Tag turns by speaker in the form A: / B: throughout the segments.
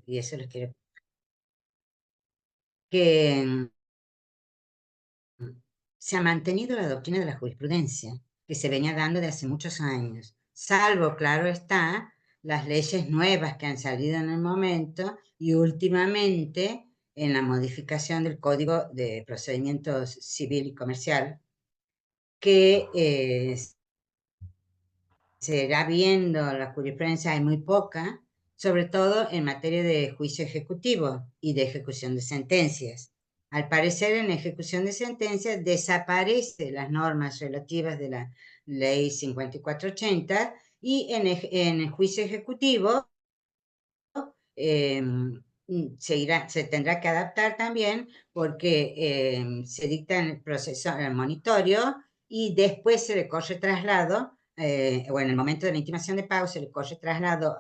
A: y eso les quiero que se ha mantenido la doctrina de la jurisprudencia, que se venía dando de hace muchos años, salvo, claro está, las leyes nuevas que han salido en el momento y últimamente en la modificación del Código de Procedimientos Civil y Comercial, que se irá viendo la jurisprudencia, hay muy poca, sobre todo en materia de juicio ejecutivo y de ejecución de sentencias. Al parecer, en ejecución de sentencias desaparecen las normas relativas de la ley 5480 y en el juicio ejecutivo eh, se tendrá que adaptar también porque se dicta en el proceso, en el monitorio y después se le corre traslado, o en el momento de la intimación de pago se le corre traslado,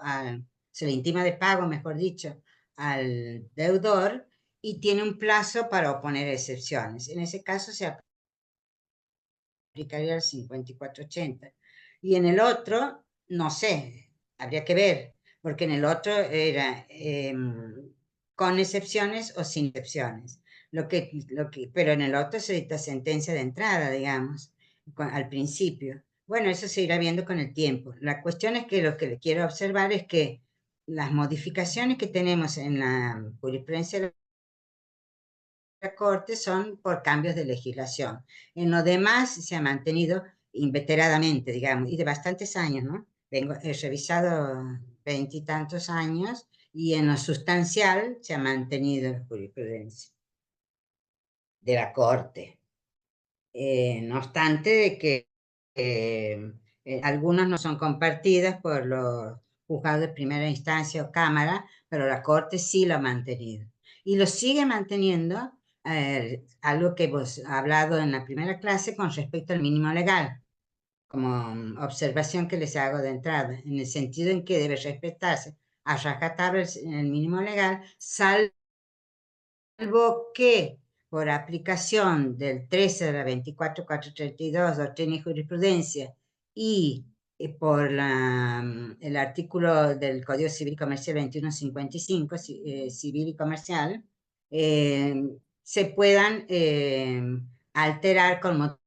A: se le intima de pago, mejor dicho, al deudor y tiene un plazo para oponer excepciones. En ese caso se aplicaría el 5480. Y en el otro, no sé, habría que ver, porque en el otro era con excepciones o sin excepciones. Pero en el otro se dicta sentencia de entrada, digamos, al principio. Bueno, eso se irá viendo con el tiempo. La cuestión es que lo que le quiero observar es que las modificaciones que tenemos en la jurisprudencia de la Corte son por cambios de legislación. En lo demás se ha mantenido inveteradamente, digamos, y de bastantes años, ¿no? He revisado veintitantos años y en lo sustancial se ha mantenido la jurisprudencia de la Corte. No obstante de que algunos no son compartidas por los juzgados de primera instancia o cámara, pero la Corte sí lo ha mantenido. Y lo sigue manteniendo, algo que hemos hablado en la primera clase con respecto al mínimo legal, como observación que les hago de entrada, en el sentido en que debe respetarse a rajatabla el mínimo legal, salvo que por aplicación del 13 de la 24432, doctrina y jurisprudencia, y por el artículo del Código Civil y Comercial 2155, civil y comercial, se puedan alterar con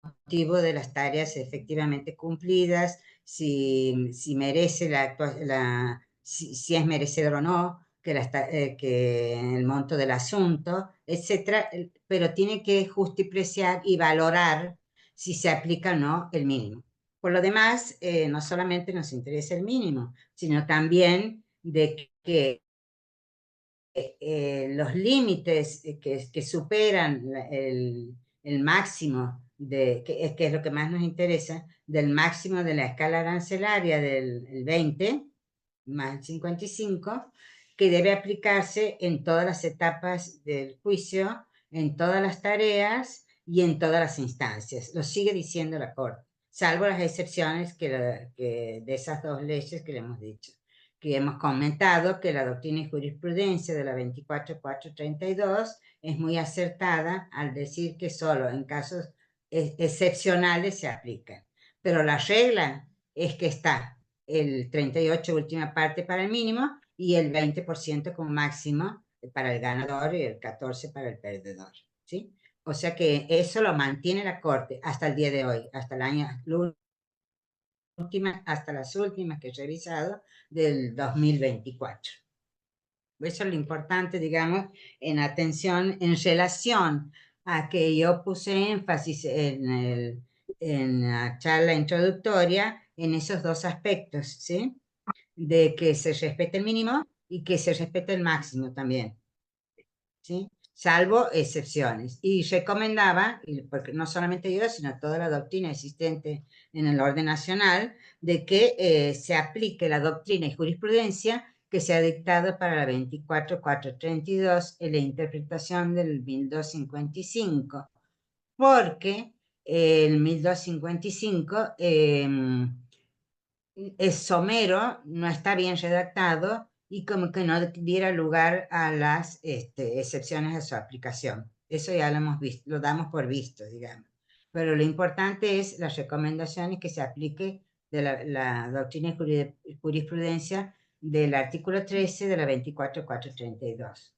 A: motivo de las tareas efectivamente cumplidas, si merece si es merecedor o no, que el monto del asunto, etcétera, pero tiene que justipreciar y valorar si se aplica o no el mínimo. Por lo demás, no solamente nos interesa el mínimo, sino también de que los límites que superan el máximo, que es lo que más nos interesa, del máximo de la escala arancelaria del 20 más el 55, que debe aplicarse en todas las etapas del juicio, en todas las tareas y en todas las instancias. Lo sigue diciendo la Corte, salvo las excepciones de esas dos leyes que le hemos dicho, que hemos comentado que la doctrina y jurisprudencia de la 24432 es muy acertada al decir que solo en casos excepcionales se aplican. Pero la regla es que está el 38 última parte para el mínimo y el 20% como máximo para el ganador y el 14% para el perdedor, ¿sí? O sea que eso lo mantiene la Corte hasta el día de hoy, hasta el año, hasta las últimas que he revisado del 2024. Eso es lo importante, digamos, en atención, en relación a que yo puse énfasis en la charla introductoria en esos dos aspectos, ¿sí? De que se respete el mínimo y que se respete el máximo también, ¿sí? Salvo excepciones. Y recomendaba, porque no solamente yo, sino toda la doctrina existente en el orden nacional, de que se aplique la doctrina y jurisprudencia que se ha dictado para la 24432 en la interpretación del 1255, porque el 1255 es somero, no está bien redactado y como que no diera lugar a las excepciones de su aplicación. Eso ya lo hemos visto, lo damos por visto, digamos. Pero lo importante es las recomendaciones que se aplique de la doctrina y jurisprudencia del artículo 13 de la 24432.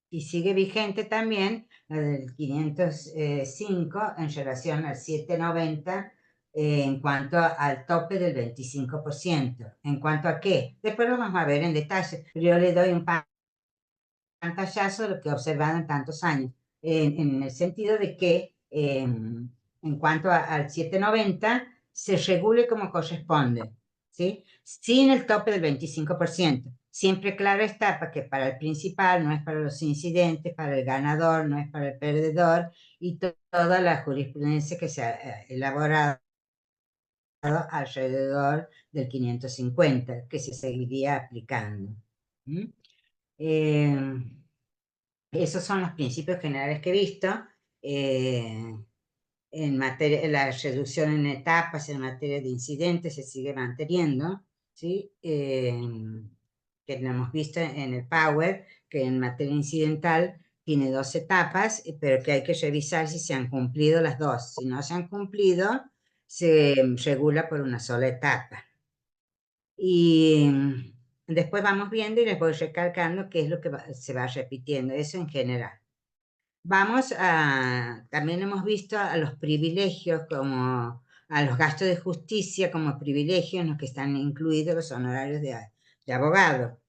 A: Y sigue vigente también la del 505 en relación al 790 en cuanto al tope del 25%. ¿En cuanto a qué? Después lo vamos a ver en detalle, pero yo le doy un pantallazo de lo que he observado en tantos años, en el sentido de que en cuanto al 790 se regule como corresponde, ¿sí? Sin el tope del 25%. Siempre claro está para que para el principal no es para los incidentes, para el ganador no es para el perdedor, y toda la jurisprudencia que se ha elaborado alrededor del 550, que se seguiría aplicando. ¿Mm? Esos son los principios generales que he visto. En materia, la reducción en etapas en materia de incidentes se sigue manteniendo, ¿sí? Que lo hemos visto en el Power, que en materia incidental tiene 2 etapas, pero que hay que revisar si se han cumplido las 2. Si no se han cumplido, se regula por una sola etapa. Y después vamos viendo y les voy recalcando qué es lo que se va repitiendo, eso en general. Vamos a, también hemos visto a los privilegios como, a los gastos de justicia como privilegios en los que están incluidos los honorarios de abogado.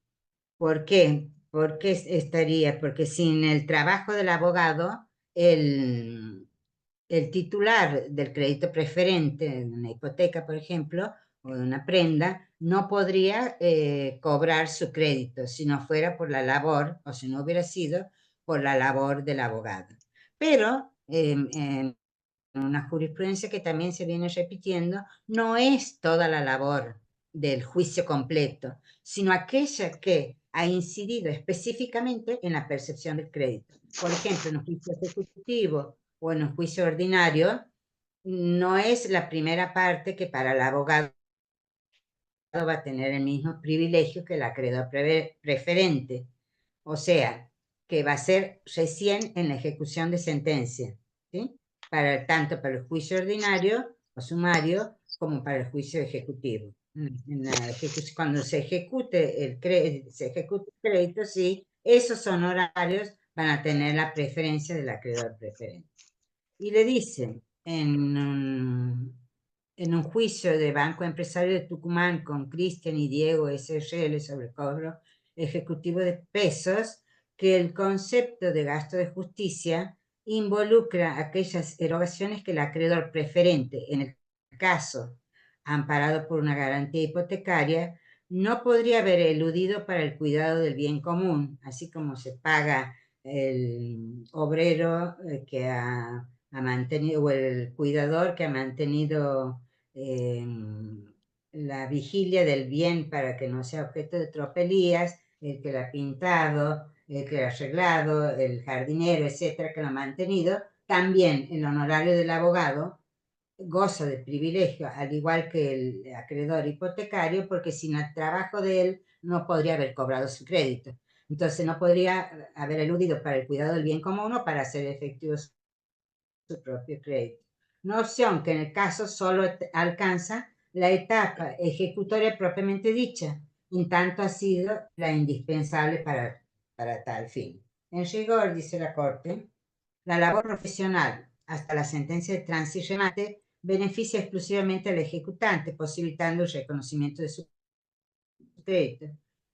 A: ¿Por qué? ¿Por qué estaría? Porque sin el trabajo del abogado, el titular del crédito preferente, de una hipoteca, por ejemplo, o de una prenda, no podría cobrar su crédito si no fuera por la labor, o si no hubiera sido por la labor del abogado. Pero en una jurisprudencia que también se viene repitiendo, no es toda la labor del juicio completo, sino aquella que ha incidido específicamente en la percepción del crédito. Por ejemplo, en un juicio ejecutivo o en un juicio ordinario, no es la primera parte que para el abogado va a tener el mismo privilegio que el acreedor preferente. O sea, que va a ser recién en la ejecución de sentencia, ¿sí? Tanto para el juicio ordinario o sumario como para el juicio ejecutivo. Cuando se ejecute el crédito, sí, esos honorarios van a tener la preferencia del acreedor preferente. Y le dicen en un juicio de Banco Empresario de Tucumán con Cristian y Diego SRL sobre cobro ejecutivo de pesos, que el concepto de gasto de justicia involucra aquellas erogaciones que el acreedor preferente, en el caso amparado por una garantía hipotecaria, no podría haber eludido para el cuidado del bien común, así como se paga el obrero que ha mantenido, o el cuidador que ha mantenido la vigilia del bien para que no sea objeto de tropelías, el que lo ha pintado, el que lo ha arreglado, el jardinero, etcétera, que lo ha mantenido. También el honorario del abogado goza de privilegio, al igual que el acreedor hipotecario, porque sin el trabajo de él no podría haber cobrado su crédito. Entonces no podría haber eludido para el cuidado del bien común o para hacer efectivo su propio crédito. Una opción que en el caso solo alcanza la etapa ejecutoria propiamente dicha, en tanto ha sido la indispensable para tal fin. En rigor, dice la Corte, la labor profesional hasta la sentencia de trance y remate beneficia exclusivamente al ejecutante, posibilitando el reconocimiento de su crédito,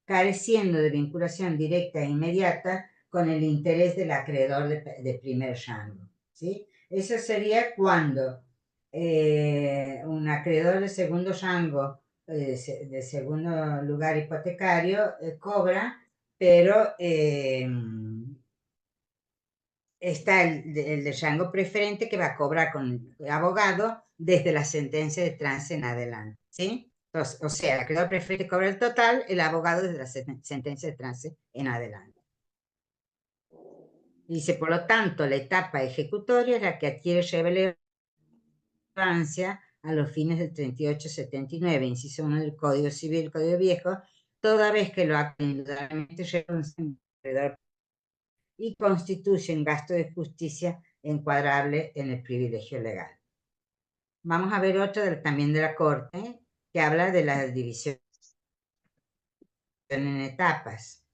A: careciendo de vinculación directa e inmediata con el interés del acreedor de primer rango, ¿sí? Eso sería cuando un acreedor de segundo rango, de segundo lugar hipotecario, cobra, pero está el de rango preferente que va a cobrar con abogado desde la sentencia de trance en adelante, ¿sí? Entonces, o sea, el acreedor preferente cobra el total, el abogado desde la sentencia de trance en adelante. Dice, por lo tanto, la etapa ejecutoria es la que adquiere relevancia a los fines del 3879, inciso 1 del Código Civil, Código Viejo, toda vez que lo acta indudablemente y constituyen gasto de justicia encuadrable en el privilegio legal. Vamos a ver otro también de la Corte, que habla de la división en etapas.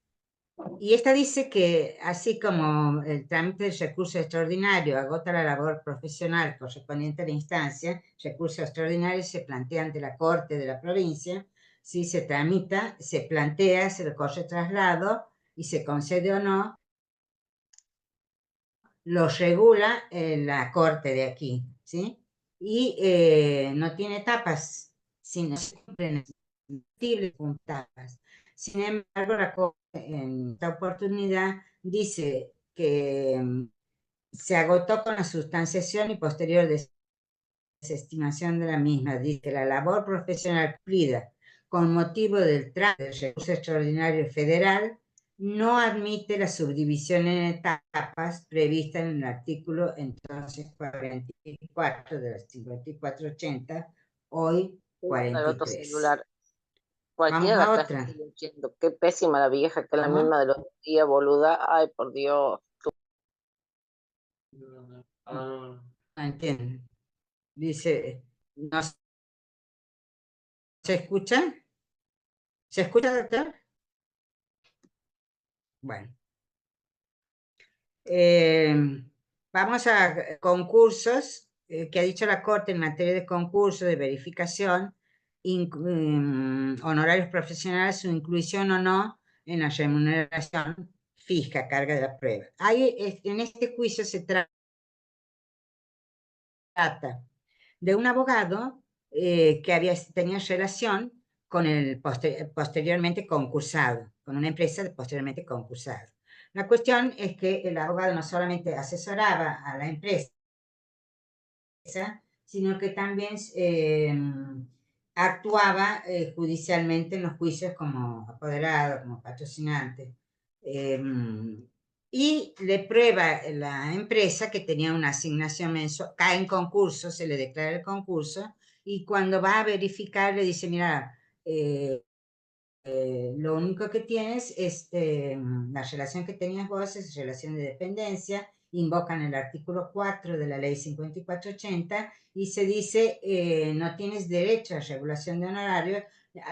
A: Y esta dice que, así como el trámite del recurso extraordinario agota la labor profesional correspondiente a la instancia, recurso extraordinario se plantea ante la Corte de la provincia, si se tramita, se plantea, se le corre traslado y se concede o no, lo regula la Corte de aquí, ¿sí? Y no tiene etapas, sino siempre con etapas. Sin embargo, la Corte en esta oportunidad dice que se agotó con la sustanciación y posterior desestimación de la misma. Dice que la labor profesional cumplida con motivo del trámite del recurso extraordinario federal no admite la subdivisión en etapas prevista en el artículo entonces 44 de la 5480, hoy
B: El otro
A: 43.
B: celular.
A: Vamos
B: Cualquiera de
A: a
B: acá
A: otra.
B: estoy oyendo. Qué pésima la vieja, que es la
A: ¿Cómo?
B: misma de los días, boluda. Ay, por Dios.
A: No entiendo. Dice, ¿no se escucha? ¿Se escucha, doctor? Bueno. Vamos a concursos que ha dicho la Corte en materia de concursos, de verificación, honorarios profesionales, su inclusión o no en la remuneración fija, carga de la prueba. En este juicio se trata de un abogado que tenía relación con el posteriormente concursado, con una empresa posteriormente concursada. La cuestión es que el abogado no solamente asesoraba a la empresa, sino que también actuaba judicialmente en los juicios como apoderado, como patrocinante. Y le prueba la empresa que tenía una asignación mensual, cae en concurso, se le declara el concurso, y cuando va a verificar le dice, mira, lo único que tienes es la relación que tenías vos, es relación de dependencia, invocan el artículo 4 de la ley 5480 y se dice no tienes derecho a regulación de honorarios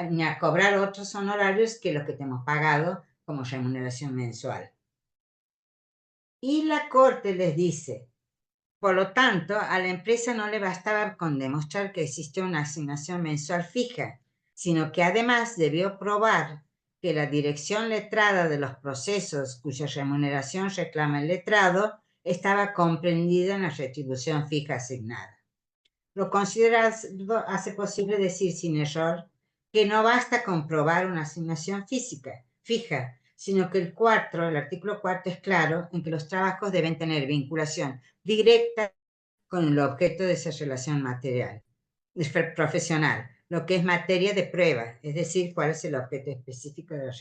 A: ni a cobrar otros honorarios que los que te hemos pagado como remuneración mensual. Y la Corte les dice, por lo tanto, a la empresa no le bastaba con demostrar que existía una asignación mensual fija, sino que además debió probar que la dirección letrada de los procesos cuya remuneración reclama el letrado estaba comprendida en la retribución fija asignada. Lo considerado hace posible decir sin error que no basta comprobar una asignación fija, sino que el artículo 4 es claro en que los trabajos deben tener vinculación directa con el objeto de esa relación profesional, lo que es materia de prueba, es decir, cuál es el objeto específico de la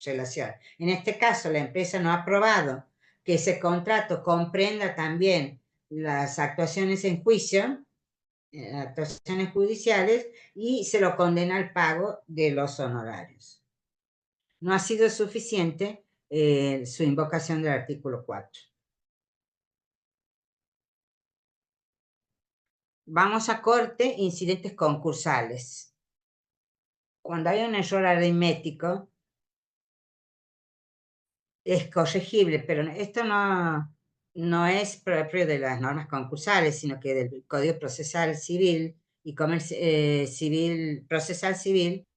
A: relación. En este caso, la empresa no ha probado que ese contrato comprenda también las actuaciones en juicio, actuaciones judiciales, y se lo condena al pago de los honorarios. No ha sido suficiente su invocación del artículo 4. Vamos a corte, incidentes concursales. Cuando hay un error aritmético, es corregible, pero esto no es propio de las normas concursales, sino que del Código Procesal Civil y Procesal Civil,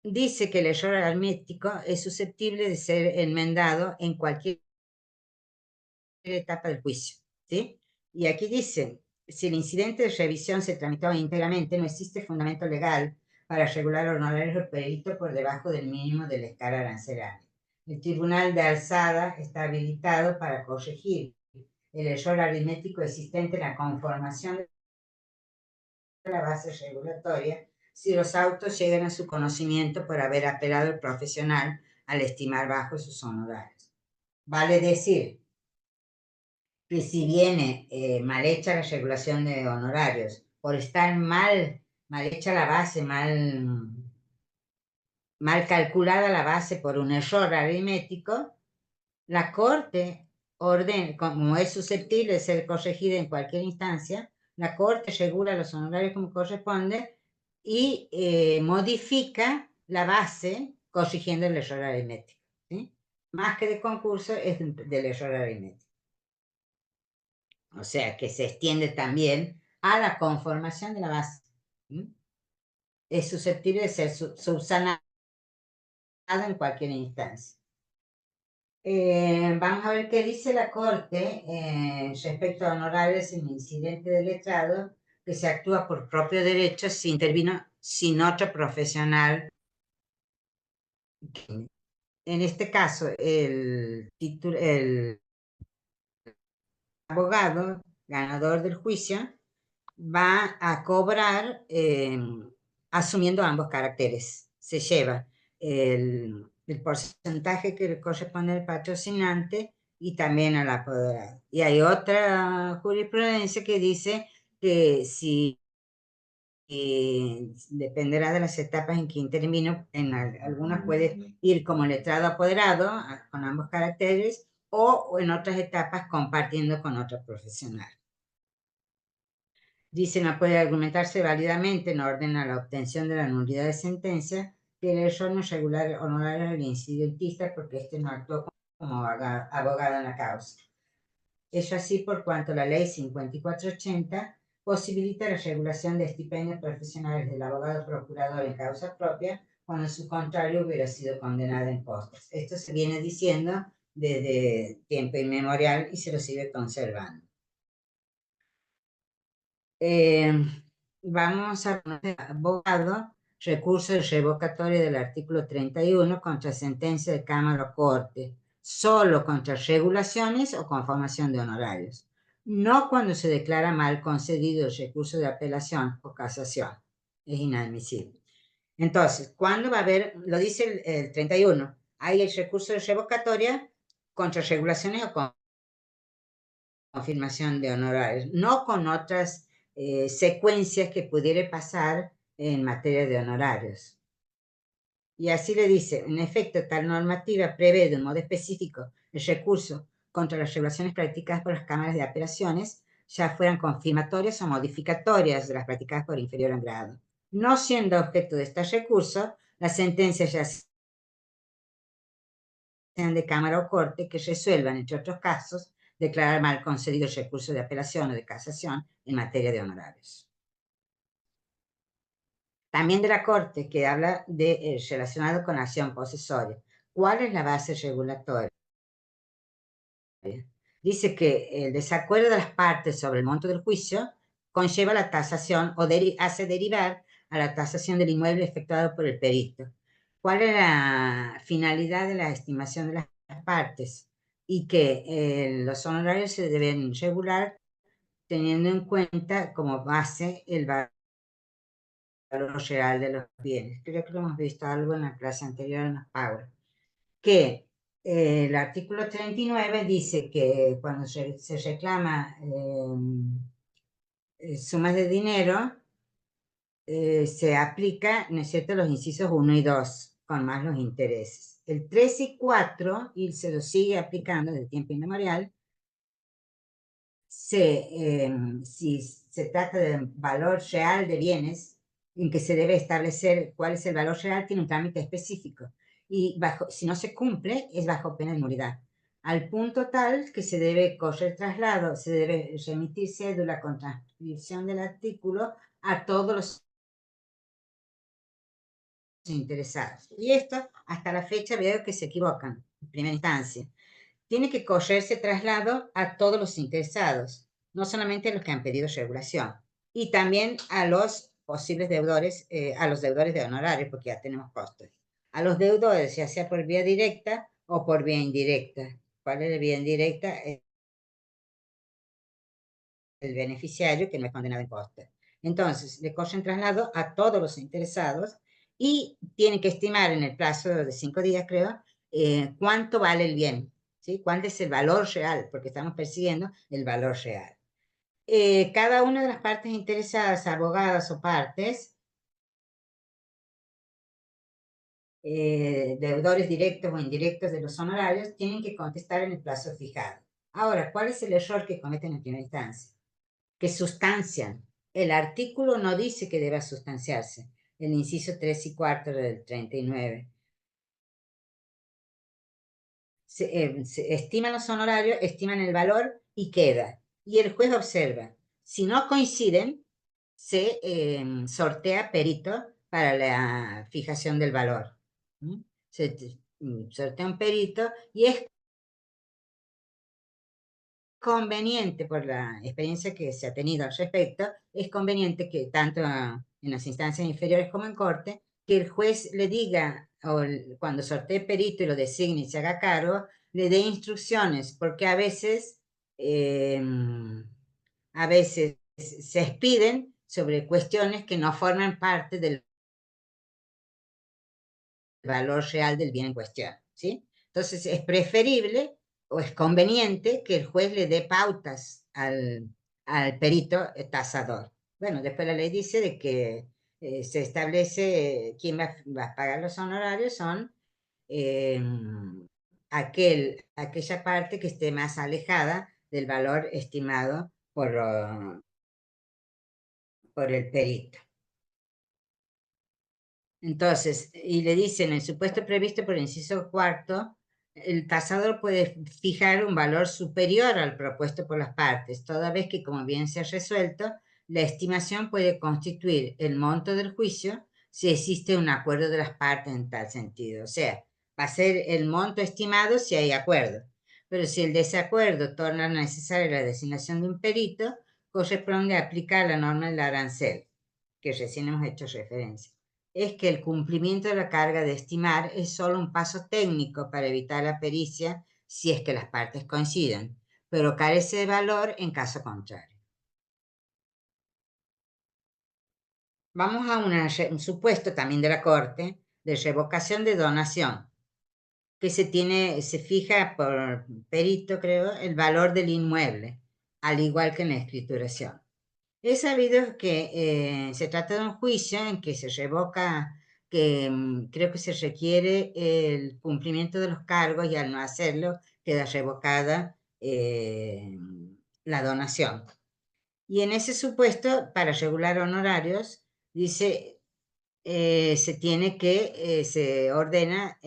A: dice que el error aritmético es susceptible de ser enmendado en cualquier etapa del juicio, ¿sí? Y aquí dice, si el incidente de revisión se tramitó íntegramente, no existe fundamento legal para regular honorarios del perito por debajo del mínimo de la escala arancelaria. El tribunal de alzada está habilitado para corregir el error aritmético existente en la conformación de la base regulatoria si los autos llegan a su conocimiento por haber apelado el profesional al estimar bajo sus honorarios. Vale decir que si viene mal hecha la regulación de honorarios, por estar mal hecha la base, mal calculada la base por un error aritmético, la Corte como es susceptible de ser corregida en cualquier instancia, la Corte regula los honorarios como corresponde y modifica la base corrigiendo el error aritmético, ¿sí? Más que de concurso, es del error aritmético. O sea, que se extiende también a la conformación de la base. ¿Sí? Es susceptible de ser subsanada en cualquier instancia. Vamos a ver qué dice la Corte respecto a honorarios en incidente de letrado, que se actúa por propio derecho si intervino sin otro profesional. En este caso, el abogado ganador del juicio va a cobrar asumiendo ambos caracteres. Se lleva el porcentaje que le corresponde al patrocinante y también al apoderado. Y hay otra jurisprudencia que dice que si dependerá de las etapas en que intervino, en algunas puede ir como letrado apoderado con ambos caracteres o en otras etapas compartiendo con otro profesional. Dice, no puede argumentarse válidamente en orden a la obtención de la nulidad de sentencia que el error no regular honorario del incidentista porque éste no actuó como abogado en la causa. Eso así por cuanto la ley 5480 posibilita la regulación de estipendios profesionales del abogado procurador en causa propia cuando su contrario hubiera sido condenado en postas. Esto se viene diciendo desde tiempo inmemorial y se lo sigue conservando. Vamos a abogado, recurso de revocatorio del artículo 31 contra sentencia de Cámara o Corte, solo contra regulaciones o conformación de honorarios, no cuando se declara mal concedido el recurso de apelación o casación. Es inadmisible. Entonces, ¿cuándo va a haber? Lo dice el 31, hay el recurso de revocatoria contra regulaciones o confirmación de honorarios, no con otras secuencias que pudiera pasar en materia de honorarios. Y así le dice, en efecto, tal normativa prevé de un modo específico el recurso contra las regulaciones practicadas por las cámaras de apelaciones, ya fueran confirmatorias o modificatorias de las practicadas por inferior en grado. No siendo objeto de este recurso, las sentencias ya sean de Cámara o Corte que resuelvan, entre otros casos, declarar mal concedido el recurso de apelación o de casación en materia de honorarios. También de la Corte, que habla de relacionado con acción posesoria. ¿Cuál es la base regulatoria? Dice que el desacuerdo de las partes sobre el monto del juicio conlleva la tasación o hace derivar a la tasación del inmueble efectuado por el perito. ¿Cuál es la finalidad de la estimación de las partes? Y que los honorarios se deben regular teniendo en cuenta como base el valor real de los bienes. Creo que lo hemos visto algo en la clase anterior en los pagos. Que el artículo 39 dice que cuando se reclama sumas de dinero, se aplica, ¿no es cierto?, los incisos 1 y 2, con más los intereses. El 3 y 4, y se lo sigue aplicando desde tiempo inmemorial, si se trata de valor real de bienes, en que se debe establecer cuál es el valor real, tiene un trámite específico. Y si no se cumple, es bajo pena de nulidad. Al punto tal que se debe correr traslado, se debe remitir cédula con transcripción del artículo a todos los interesados. Y esto, hasta la fecha, veo que se equivocan en primera instancia. Tiene que correrse traslado a todos los interesados, no solamente a los que han pedido regulación, y también a los posibles deudores, a los deudores de honorarios, porque ya tenemos costos. A los deudores, ya sea por vía directa o por vía indirecta. ¿Cuál es la vía indirecta? El beneficiario que no es condenado en costes. Entonces, le corren traslado a todos los interesados y tienen que estimar en el plazo de 5 días, creo, cuánto vale el bien, ¿sí? ¿Cuál es el valor real? Porque estamos persiguiendo el valor real. Cada una de las partes interesadas, abogadas o partes, deudores directos o indirectos de los honorarios, tienen que contestar en el plazo fijado. Ahora, ¿cuál es el error que cometen en primera instancia? Que sustancian. El artículo no dice que deba sustanciarse, el inciso 3 y 4 del 39. se estiman los honorarios, estiman el valor y queda. Y el juez observa. Si no coinciden, se sortea perito para la fijación del valor. Se sortea un perito y es conveniente, por la experiencia que se ha tenido al respecto, es conveniente que tanto en las instancias inferiores como en corte, que el juez le diga, o cuando sortee perito y lo designe y se haga cargo, le dé instrucciones, porque a veces se expiden sobre cuestiones que no forman parte del valor real del bien en cuestión, ¿sí? Entonces es preferible o es conveniente que el juez le dé pautas al perito tasador. Bueno, después la ley dice de que se establece quién va a pagar los honorarios son eh, aquella parte que esté más alejada del valor estimado por el perito. Entonces, y le dicen, en el supuesto previsto por el inciso cuarto, el tasador puede fijar un valor superior al propuesto por las partes, toda vez que, como bien se ha resuelto, la estimación puede constituir el monto del juicio si existe un acuerdo de las partes en tal sentido. O sea, va a ser el monto estimado si hay acuerdo. Pero si el desacuerdo torna necesaria la designación de un perito, corresponde aplicar la norma del arancel, que recién hemos hecho referencia. Es que el cumplimiento de la carga de estimar es solo un paso técnico para evitar la pericia si es que las partes coinciden, pero carece de valor en caso contrario. Vamos a un supuesto también de la Corte de revocación de donación, que se fija por perito, creo, el valor del inmueble, al igual que en la escrituración. Es sabido que se trata de un juicio en que se revoca, que creo que se requiere el cumplimiento de los cargos y al no hacerlo queda revocada la donación. Y en ese supuesto, para regular honorarios, dice, se tiene que, se ordena,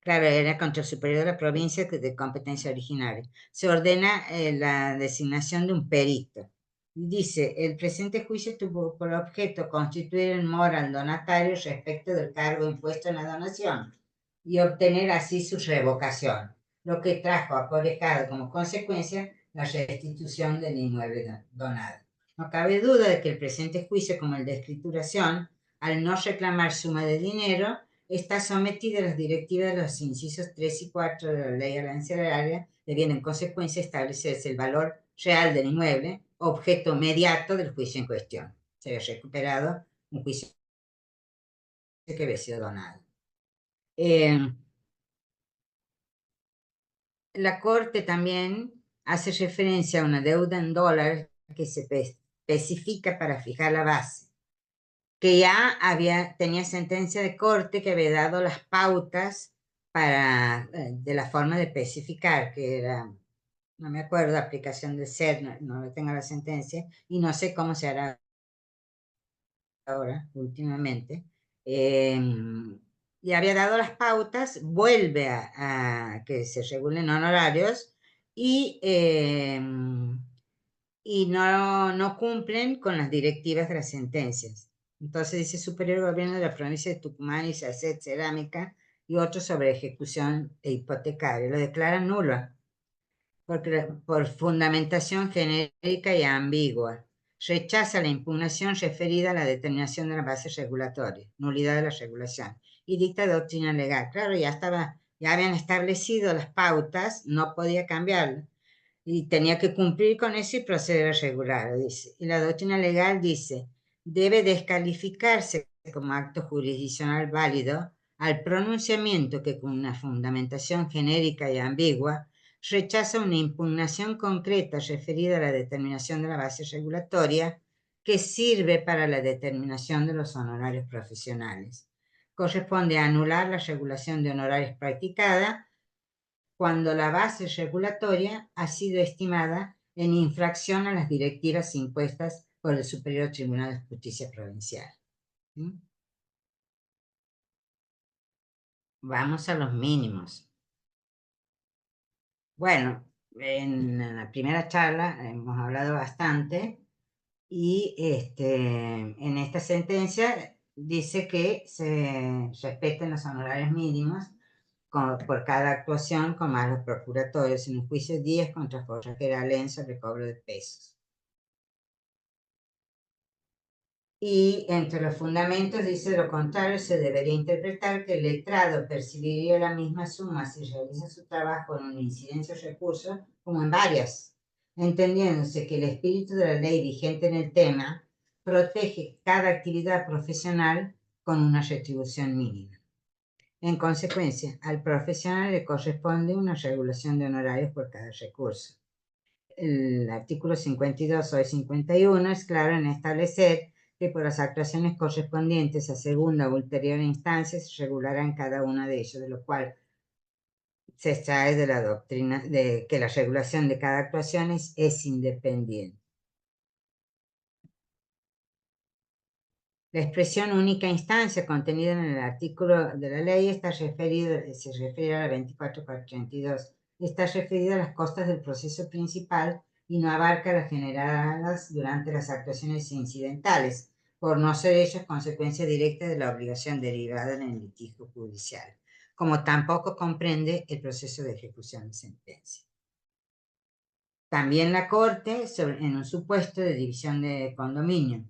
A: claro, era contra el superior de la provincia de competencia originaria. Se ordena la designación de un perito. Dice, el presente juicio tuvo por objeto constituir en mora al donatario respecto del cargo impuesto en la donación y obtener así su revocación, lo que trajo aparejado como consecuencia la restitución del inmueble donado. No cabe duda de que el presente juicio, como el de escrituración, al no reclamar suma de dinero, está sometida a las directivas de los incisos 3 y 4 de la ley arancelaria, debiendo en consecuencia establecerse el valor real del inmueble, objeto mediato del juicio en cuestión. Se había recuperado un juicio que había sido donado. La Corte también hace referencia a una deuda en dólares que se especifica para fijar la base, que ya tenía sentencia de corte que había dado las pautas de la forma de especificar, que era, no me acuerdo, aplicación de ser, no tengo la sentencia, y no sé cómo se hará ahora, últimamente. Y había dado las pautas, vuelve a que se regulen honorarios y, y no cumplen con las directivas de las sentencias. Entonces dice Superior Gobierno de la Provincia de Tucumán y SACET Cerámica y otros sobre ejecución e hipotecario. Lo declaran nulo por fundamentación genérica y ambigua. Rechaza la impugnación referida a la determinación de la base regulatoria, nulidad de la regulación, y dicta doctrina legal. Claro, ya habían establecido las pautas, no podía cambiarlo, y tenía que cumplir con eso y proceder a regular, dice. Y la doctrina legal dice, debe descalificarse como acto jurisdiccional válido al pronunciamiento que con una fundamentación genérica y ambigua rechaza una impugnación concreta referida a la determinación de la base regulatoria que sirve para la determinación de los honorarios profesionales. Corresponde a anular la regulación de honorarios practicada cuando la base regulatoria ha sido estimada en infracción a las directivas impuestas por el Superior Tribunal de Justicia Provincial. ¿Mm? vamos a los mínimos. Bueno, en la primera charla hemos hablado bastante y en esta sentencia dice que se respeten los honorarios mínimos por cada actuación con más los procuratorios en el juicio 10 contra Forrajera Lenzo, recobro de pesos. Y entre los fundamentos dice lo contrario, se debería interpretar que el letrado percibiría la misma suma si realiza su trabajo en una incidencia o recurso como en varias, entendiéndose que el espíritu de la ley vigente en el tema protege cada actividad profesional con una retribución mínima. En consecuencia, al profesional le corresponde una regulación de honorarios por cada recurso. El artículo 52 o 51 es claro en establecer que por las actuaciones correspondientes a segunda o ulterior instancia se regularán cada una de ellos, de lo cual se extrae de la doctrina de que la regulación de cada actuación es independiente. La expresión única instancia contenida en el artículo de la ley se refiere a la 24.432. Está referida a las costas del proceso principal y no abarca las generadas durante las actuaciones incidentales, por no ser ellas consecuencia directa de la obligación derivada en el litigio judicial, como tampoco comprende el proceso de ejecución de sentencia. También la Corte, en un supuesto de división de condominio,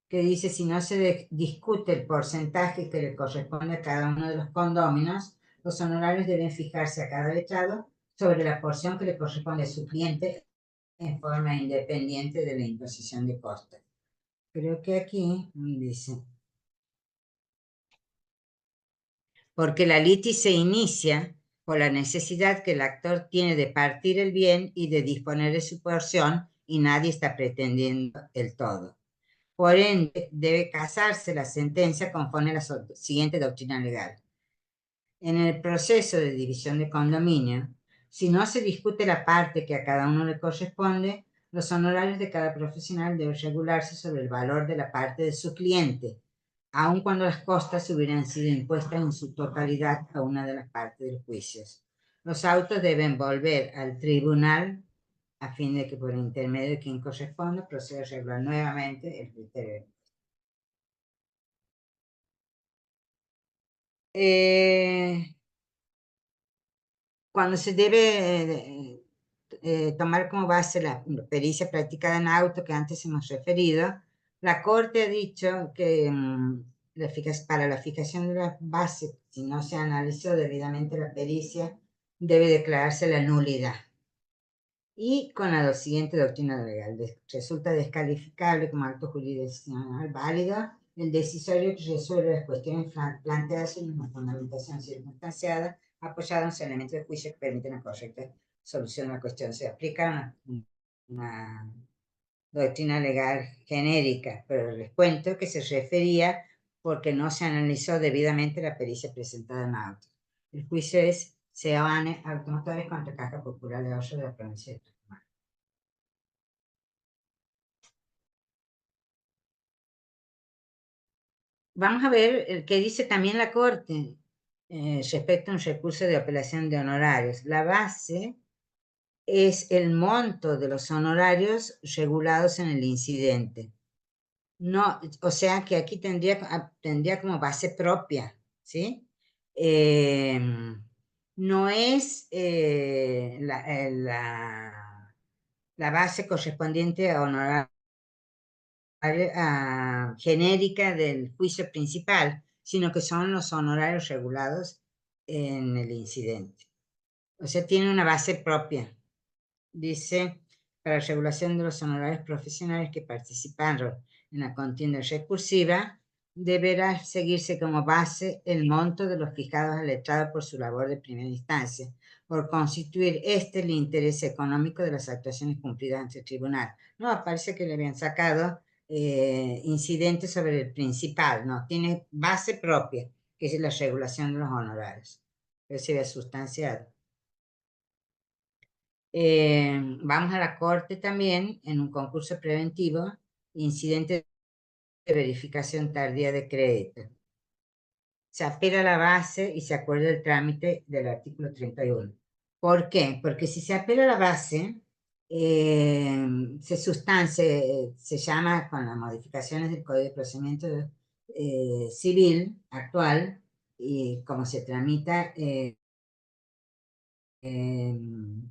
A: que dice si no se discute el porcentaje que le corresponde a cada uno de los condóminos, los honorarios deben fijarse a cada letrado sobre la porción que le corresponde a su cliente en forma independiente de la imposición de costes. Creo que aquí dice, porque la litis se inicia por la necesidad que el actor tiene de partir el bien y de disponer de su porción y nadie está pretendiendo el todo. Por ende, debe casarse la sentencia conforme a la siguiente doctrina legal. En el proceso de división de condominio, si no se discute la parte que a cada uno le corresponde, los honorarios de cada profesional deben regularse sobre el valor de la parte de su cliente, aun cuando las costas hubieran sido impuestas en su totalidad a una de las partes del juicio. Los autos deben volver al tribunal a fin de que por intermedio de quien corresponda proceda a regular nuevamente el criterio. Cuando se debe tomar como base la pericia practicada en auto que antes hemos referido, la Corte ha dicho que para la fijación de la base, si no se analizó debidamente la pericia, debe declararse la nulidad. Y con la siguiente doctrina legal, resulta descalificable como acto jurisdiccional válido el decisorio que resuelve las cuestiones planteadas en una fundamentación circunstanciada apoyada en los elementos de juicio que permiten la correcta solución de la cuestión. Se aplica una doctrina legal genérica, pero les cuento que se refería porque no se analizó debidamente la pericia presentada en auto. El juicio es Seoane Automotores contra Caja Popular de Ahorro de la provincia de Tucumán. Vamos a ver qué dice también la Corte respecto a un recurso de apelación de honorarios. La base es el monto de los honorarios regulados en el incidente. No, o sea que aquí tendría como base propia, ¿sí? No es la base correspondiente a honorarios genérica del juicio principal, sino que son los honorarios regulados en el incidente. O sea, tiene una base propia. Dice, para la regulación de los honorarios profesionales que participaron en la contienda recursiva, deberá seguirse como base el monto de los fijados al letrado por su labor de primera instancia, por constituir el interés económico de las actuaciones cumplidas ante el tribunal. No, parece que le habían sacado incidentes sobre el principal, no, tiene base propia, que es la regulación de los honorarios, pero se ve sustanciado. Vamos a la Corte también en un concurso preventivo, incidente de verificación tardía de crédito. se apela a la base y se acuerda el trámite del artículo 31. ¿Por qué? Porque si se apela a la base, se sustancia, se llama con las modificaciones del Código de Procedimiento Civil actual, y como se tramita el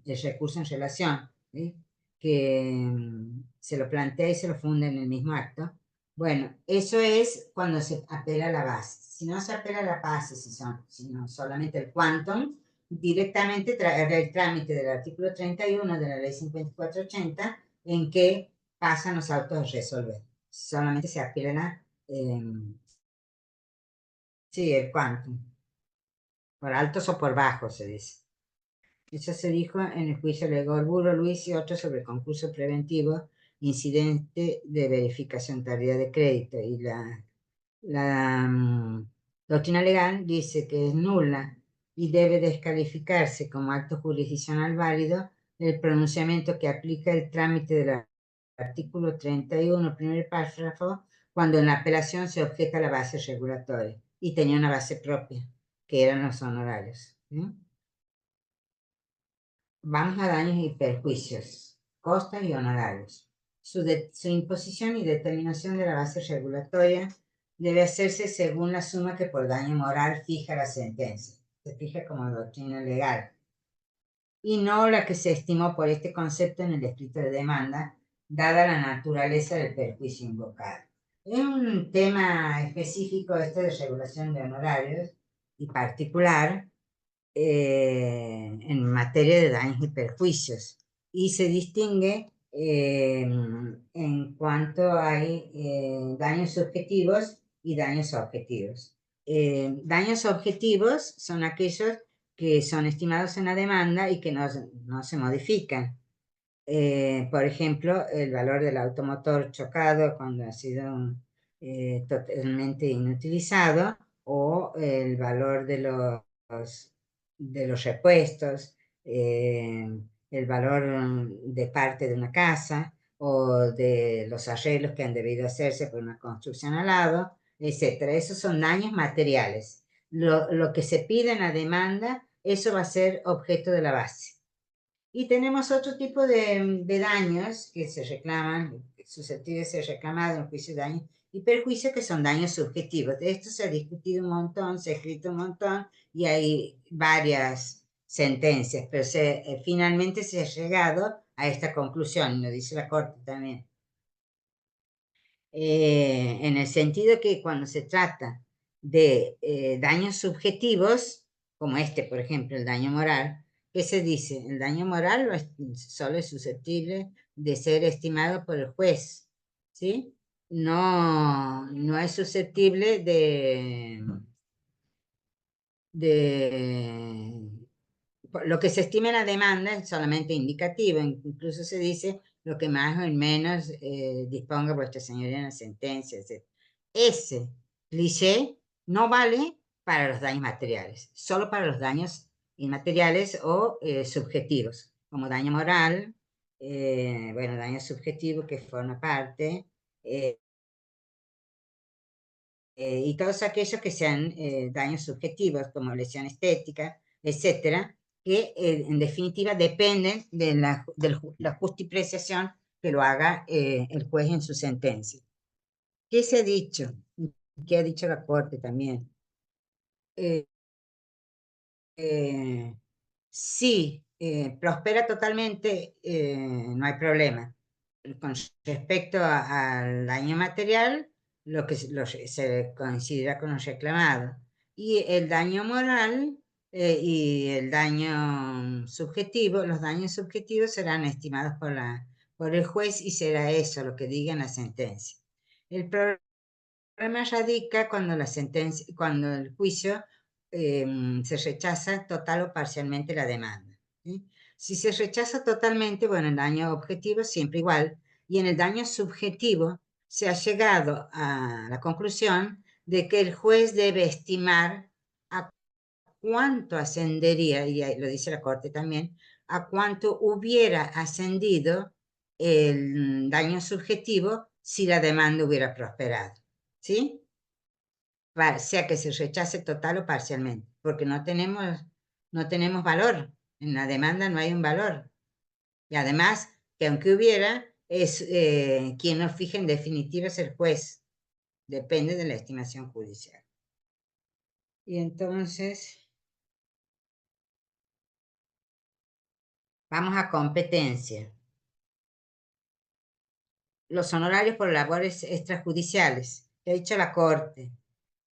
A: recurso en relación, ¿sí? Que se lo plantea y se lo funda en el mismo acto. Bueno, eso es cuando se apela a la base. Si no se apela a la base, sino solamente el quantum, directamente el trámite del artículo 31 de la ley 5480, en que pasan los autos a resolver. Solamente se apela sí, el quantum, por altos o por bajos se dice. Eso se dijo en el juicio de Gorburo, Luis y otros sobre concurso preventivo, incidente de verificación tardía de crédito. Y la doctrina legal dice que es nula y debe descalificarse como acto jurisdiccional válido el pronunciamiento que aplica el trámite del artículo 31, primer párrafo, cuando en la apelación se objeta la base regulatoria y tenía una base propia, que eran los honorarios. ¿Sí? Vamos a daños y perjuicios, costas y honorarios. Su imposición y determinación de la base regulatoria debe hacerse según la suma que por daño moral fija la sentencia. Se fija como doctrina legal. Y no la que se estimó por este concepto en el escrito de demanda, dada la naturaleza del perjuicio invocado. Es un tema específico este de regulación de honorarios y particular, en materia de daños y perjuicios, y se distingue en cuanto hay daños subjetivos y daños objetivos. Daños objetivos son aquellos que son estimados en la demanda y que no se modifican. Por ejemplo, el valor del automotor chocado cuando ha sido totalmente inutilizado, o el valor de los repuestos, el valor de parte de una casa o de los arreglos que han debido hacerse por una construcción al lado, etcétera. Esos son daños materiales. Lo que se pide en la demanda, eso va a ser objeto de la base. Y tenemos otro tipo de daños que se reclaman, susceptibles de ser reclamados en juicio de daños y perjuicios, que son daños subjetivos. De esto se ha discutido un montón, se ha escrito un montón y hay varias sentencias, pero finalmente se ha llegado a esta conclusión, lo dice la Corte también. En el sentido que cuando se trata de daños subjetivos, como este, por ejemplo, el daño moral, ¿qué se dice? El daño moral solo es susceptible de ser estimado por el juez, ¿sí? No es susceptible de lo que se estima en la demanda es solamente indicativo, incluso se dice lo que más o menos disponga vuestra señoría en la sentencia, etc. Ese cliché no vale para los daños materiales, solo para los daños inmateriales o subjetivos, como daño moral, bueno, daño subjetivo que forma parte, eh, y todos aquellos que sean daños subjetivos, como lesión estética, etcétera, que en definitiva dependen de la justipreciación que lo haga el juez en su sentencia. ¿Qué se ha dicho? ¿Qué ha dicho la Corte también? Eh, si prospera totalmente, no hay problema. Con respecto al daño material, se considera como reclamado. Y el daño moral y el daño subjetivo, los daños subjetivos serán estimados por el juez y será eso lo que diga en la sentencia. El problema radica cuando el juicio se rechaza total o parcialmente la demanda, ¿sí? Si se rechaza totalmente, bueno, el daño objetivo siempre igual, y en el daño subjetivo se ha llegado a la conclusión de que el juez debe estimar a cuánto ascendería, y ahí lo dice la Corte también, a cuánto hubiera ascendido el daño subjetivo si la demanda hubiera prosperado, ¿sí? sea que se rechace total o parcialmente, porque no tenemos valor. En la demanda no hay un valor. Y además, que aunque hubiera, es quien lo fija en definitiva es el juez. Depende de la estimación judicial. Y entonces, vamos a competencia. Los honorarios por labores extrajudiciales, que ha dicho la Corte.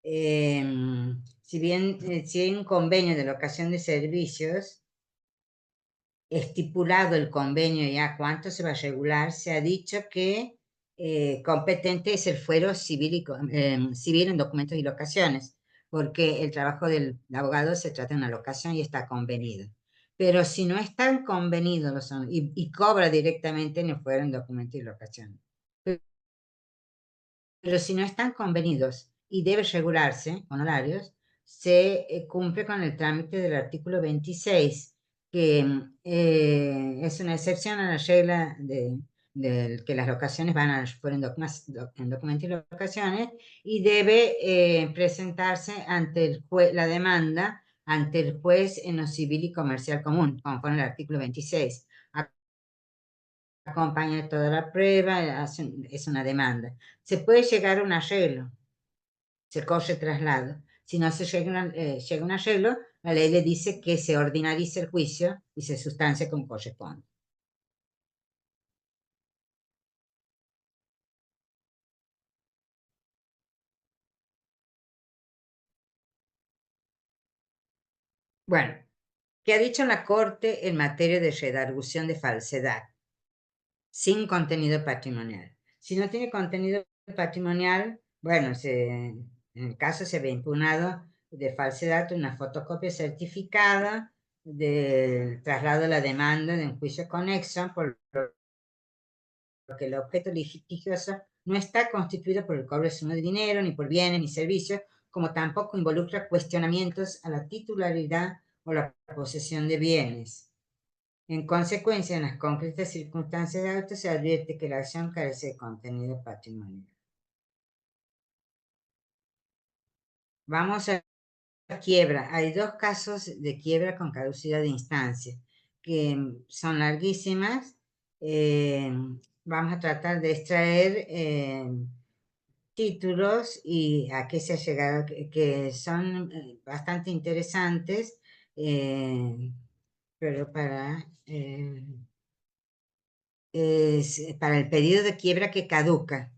A: Si hay un convenio de locación de servicios, estipulado el convenio ya cuánto se va a regular, se ha dicho que competente es el fuero civil, civil en documentos y locaciones, porque el trabajo del abogado se trata de una locación y está convenido. Pero si no están convenidos y cobra directamente en el fuero en documentos y locaciones. Pero si no están convenidos y debe regularse honorarios, se cumple con el trámite del artículo 26, que es una excepción a la regla de que las locaciones van a fueron en documentos y locaciones, y debe presentarse ante la demanda ante el juez en lo civil y comercial común, conforme al artículo 26. Acompaña toda la prueba, es una demanda. Se puede llegar a un arreglo, se corre traslado. Si no se llega a un arreglo, la ley le dice que se ordinarice el juicio y se sustancia como corresponde. Bueno, ¿qué ha dicho la Corte en materia de redargución de falsedad? Sin contenido patrimonial. Si no tiene contenido patrimonial, bueno, en el caso se ve impugnado de falsedad una fotocopia certificada del traslado de la demanda de un juicio conexo, por lo que el objeto litigioso no está constituido por el cobro de suma de dinero, ni por bienes, ni servicios, como tampoco involucra cuestionamientos a la titularidad o la posesión de bienes. En consecuencia, en las concretas circunstancias de auto se advierte que la acción carece de contenido patrimonial. Vamos a quiebra. Hay dos casos de quiebra con caducidad de instancia, que son larguísimas. Vamos a tratar de extraer títulos y a qué se ha llegado, que son bastante interesantes, pero para el periodo de quiebra que caduca.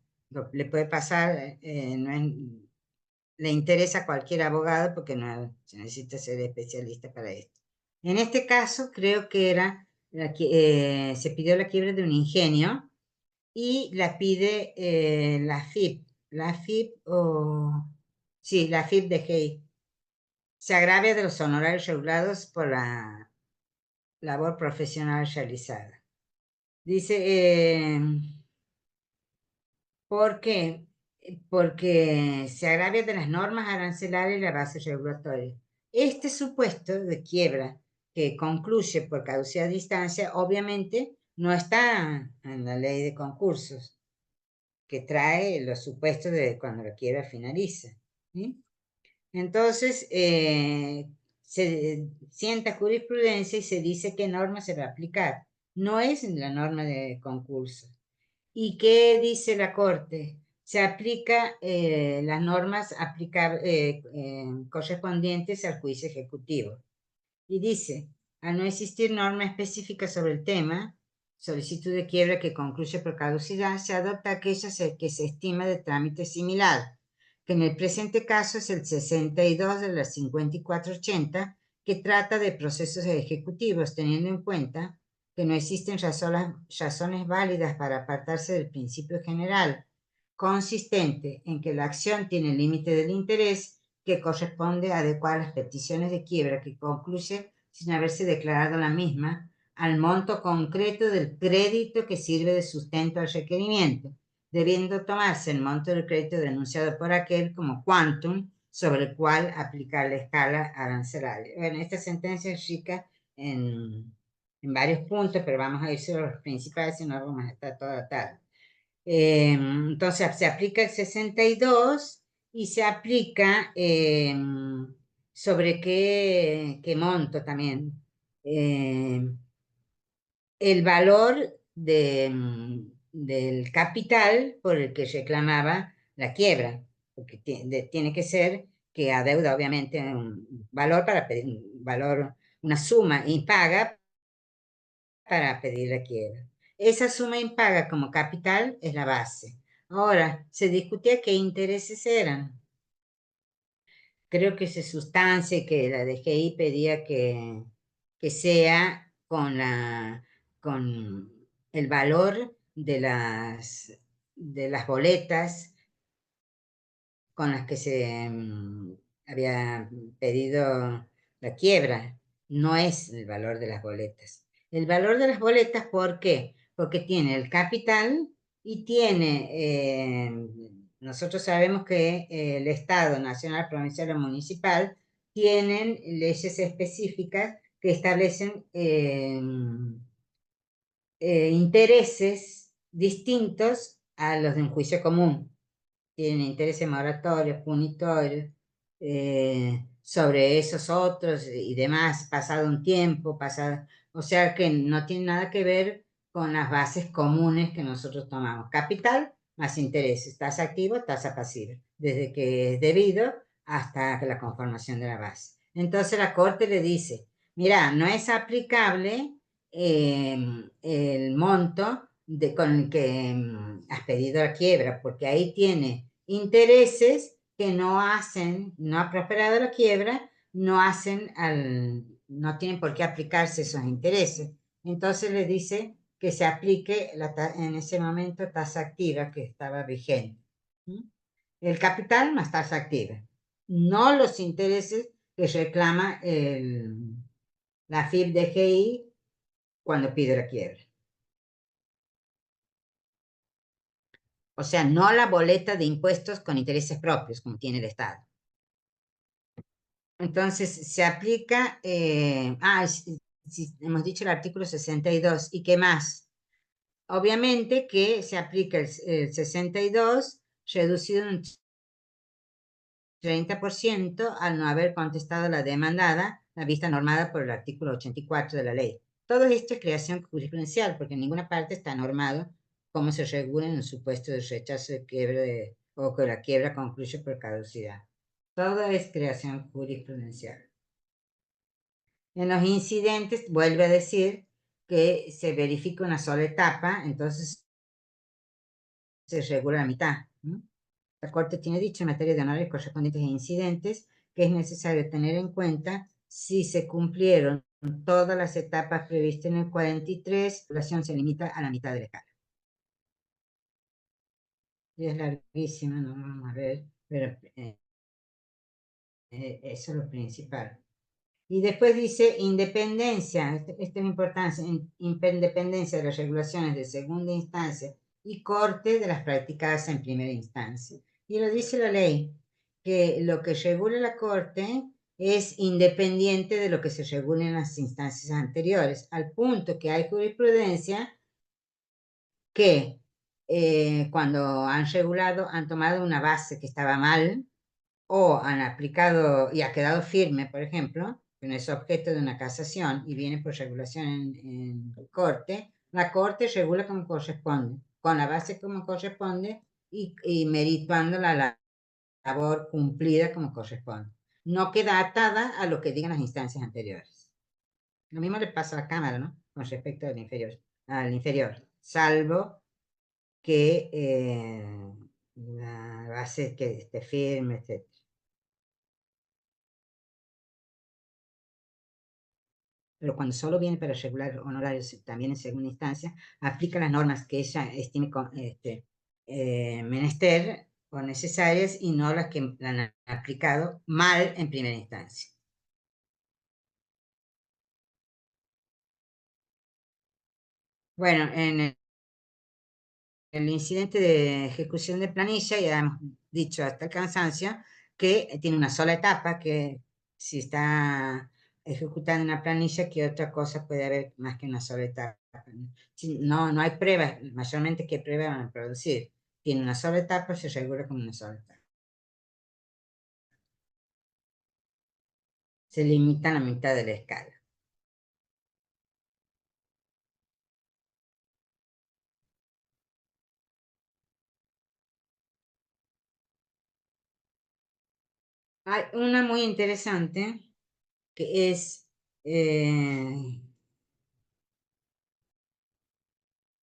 A: Le puede pasar, le interesa a cualquier abogado porque no se necesita ser especialista para esto. En este caso, creo que se pidió la quiebra de un ingenio y la pide la FIP. La FIP sí, la FIP de GEI. Se agravia de los honorarios regulados por la labor profesional realizada. Dice, ¿por qué? Porque se agravia de las normas arancelarias y la base regulatoria. Este supuesto de quiebra que concluye por caducidad de instancia, obviamente no está en la ley de concursos, que trae los supuestos de cuando la quiebra finaliza. ¿Sí? Entonces, se sienta jurisprudencia y se dice qué norma se va a aplicar. No es la norma de concurso. ¿Y qué dice la Corte? Se aplica las normas correspondientes al juicio ejecutivo. Y dice, al no existir norma específica sobre el tema, solicitud de quiebra que concluye por caducidad, se adopta aquella que se estima de trámite similar, que en el presente caso es el 62 de la 5480, que trata de procesos ejecutivos, teniendo en cuenta que no existen razones válidas para apartarse del principio general, consistente en que la acción tiene límite del interés que corresponde a adecuar las peticiones de quiebra que concluye sin haberse declarado la misma al monto concreto del crédito que sirve de sustento al requerimiento, debiendo tomarse el monto del crédito denunciado por aquel como quantum sobre el cual aplicar la escala arancelaria. Bueno, esta sentencia es rica en varios puntos, pero vamos a ir sobre los principales, si no vamos a estar toda la tarde. Entonces se aplica el 62 y se aplica sobre qué monto también. El valor del capital por el que reclamaba la quiebra, porque tiene que ser que adeuda obviamente un valor para pedir un valor, una suma impaga para pedir la quiebra. Esa suma impaga como capital es la base. Ahora, se discutía qué intereses eran. Creo que se sustancia que la DGI pedía que sea con el valor de las boletas con las que se había pedido la quiebra. No es el valor de las boletas. El valor de las boletas, ¿por qué? Porque tiene el capital y tiene, nosotros sabemos que el Estado nacional, provincial o municipal tienen leyes específicas que establecen intereses distintos a los de un juicio común. Tienen intereses moratorios, punitorios, sobre esos otros y demás, pasado un tiempo, o sea que no tiene nada que ver con las bases comunes que nosotros tomamos. Capital más intereses, tasa activa, tasa pasiva, desde que es debido hasta la conformación de la base. Entonces la Corte le dice, mira, no es aplicable el monto con el que has pedido la quiebra, porque ahí tiene intereses que no ha prosperado la quiebra, no tienen por qué aplicarse esos intereses. Entonces le dice que se aplique en ese momento tasa activa que estaba vigente. ¿Mm? El capital más tasa activa, no los intereses que reclama la FIP-DGI cuando pide la quiebra. O sea, no la boleta de impuestos con intereses propios, como tiene el Estado. Entonces, se aplica, hemos dicho el artículo 62, ¿y qué más? Obviamente que se aplica el 62 reducido un 30% al no haber contestado la demandada, la vista normada por el artículo 84 de la ley. Todo esto es creación jurisprudencial, porque en ninguna parte está normado cómo se regula en un supuesto de rechazo de quiebra o que la quiebra concluye por caducidad. Todo es creación jurisprudencial. En los incidentes, vuelve a decir que se verifica una sola etapa, entonces se regula la mitad. ¿No? La Corte tiene dicho en materia de honores correspondientes e incidentes que es necesario tener en cuenta si se cumplieron todas las etapas previstas en el 43, la duración se limita a la mitad de la escala. Y es larguísima, no vamos a ver, pero eso es lo principal. Y después dice independencia, esto es importante, independencia de las regulaciones de segunda instancia y corte de las practicadas en primera instancia. Y lo dice la ley, que lo que regula la corte es independiente de lo que se regula en las instancias anteriores, al punto que hay jurisprudencia que cuando han regulado, han tomado una base que estaba mal, o han aplicado y ha quedado firme, por ejemplo, que no es objeto de una casación y viene por regulación en corte, la corte regula como corresponde, con la base como corresponde y merituando la labor cumplida como corresponde. No queda atada a lo que digan las instancias anteriores. Lo mismo le pasa a la Cámara, ¿no? Con respecto al inferior, salvo que la base que esté firme, etc. Pero cuando solo viene para regular honorarios también en segunda instancia, aplica las normas que ella estime menester o necesarias y no las que la han aplicado mal en primera instancia. Bueno, en el incidente de ejecución de planilla ya hemos dicho hasta el cansancio que tiene una sola etapa, que si está ejecutando una planilla, ¿qué otra cosa puede haber más que una sola etapa? No, no hay pruebas, mayormente qué pruebas van a producir. Tiene una sola etapa, se regula como una sola etapa. se limita a la mitad de la escala. Hay una muy interesante que es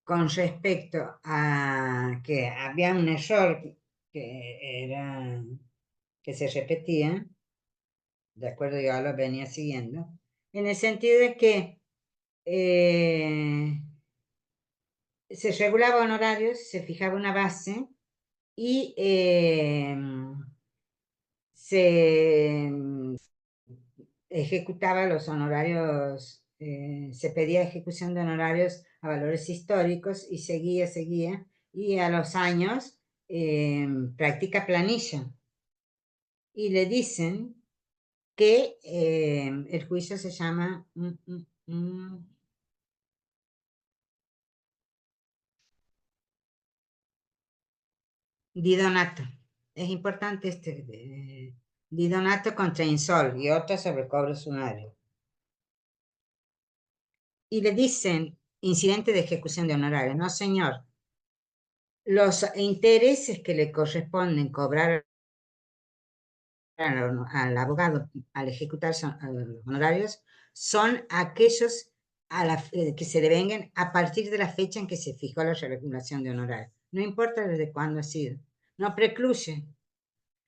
A: con respecto a que había un error que se repetía, de acuerdo, yo lo venía siguiendo, en el sentido de que se regulaba honorarios, se fijaba una base y se ejecutaba los honorarios, se pedía ejecución de honorarios a valores históricos y seguía, y a los años practica planilla. Y le dicen que el juicio se llama Didonato. Es importante Didonato contra Insol y otro sobre cobro sumario. Y le dicen incidente de ejecución de honorarios. No, señor. Los intereses que le corresponden cobrar al abogado al ejecutar los honorarios son aquellos que se devengan a partir de la fecha en que se fijó la regulación de honorarios. No importa desde cuándo ha sido. No precluye.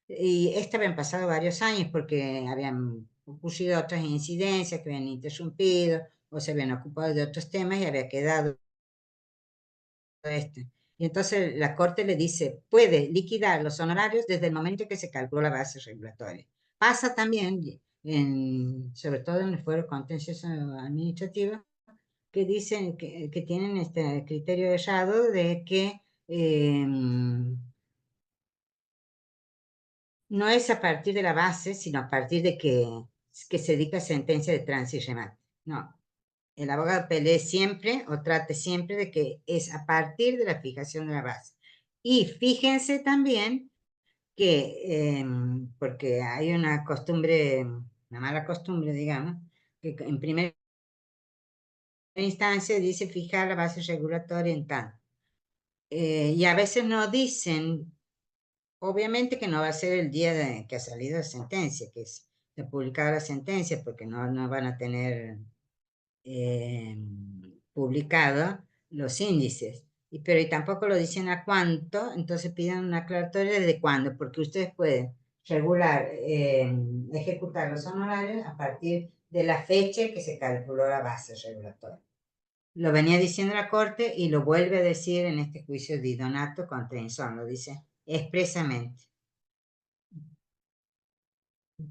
A: Y esto habían pasado varios años porque habían ocurrido otras incidencias que habían interrumpido o se habían ocupado de otros temas y había quedado esto. Y entonces la Corte le dice, puede liquidar los honorarios desde el momento en que se calculó la base regulatoria. Pasa también, sobre todo en el fuero contencioso administrativo, que dicen que tienen este criterio errado de que no es a partir de la base, sino a partir de que se dicta sentencia de tránsito y remate. No, el abogado pelee siempre o trate siempre de que es a partir de la fijación de la base. Y fíjense también que, porque hay una costumbre, una mala costumbre, digamos, que en primera instancia dice fijar la base regulatoria en tanto. Y a veces no dicen, obviamente que no va a ser el día que ha salido la sentencia, que es publicada la sentencia, porque no van a tener publicado los índices. Pero y tampoco lo dicen a cuánto, entonces piden una aclaratoria desde cuándo, porque ustedes pueden regular, ejecutar los honorarios a partir de la fecha que se calculó la base regulatoria. Lo venía diciendo la Corte y lo vuelve a decir en este juicio de Donato contra Inson, lo dice expresamente.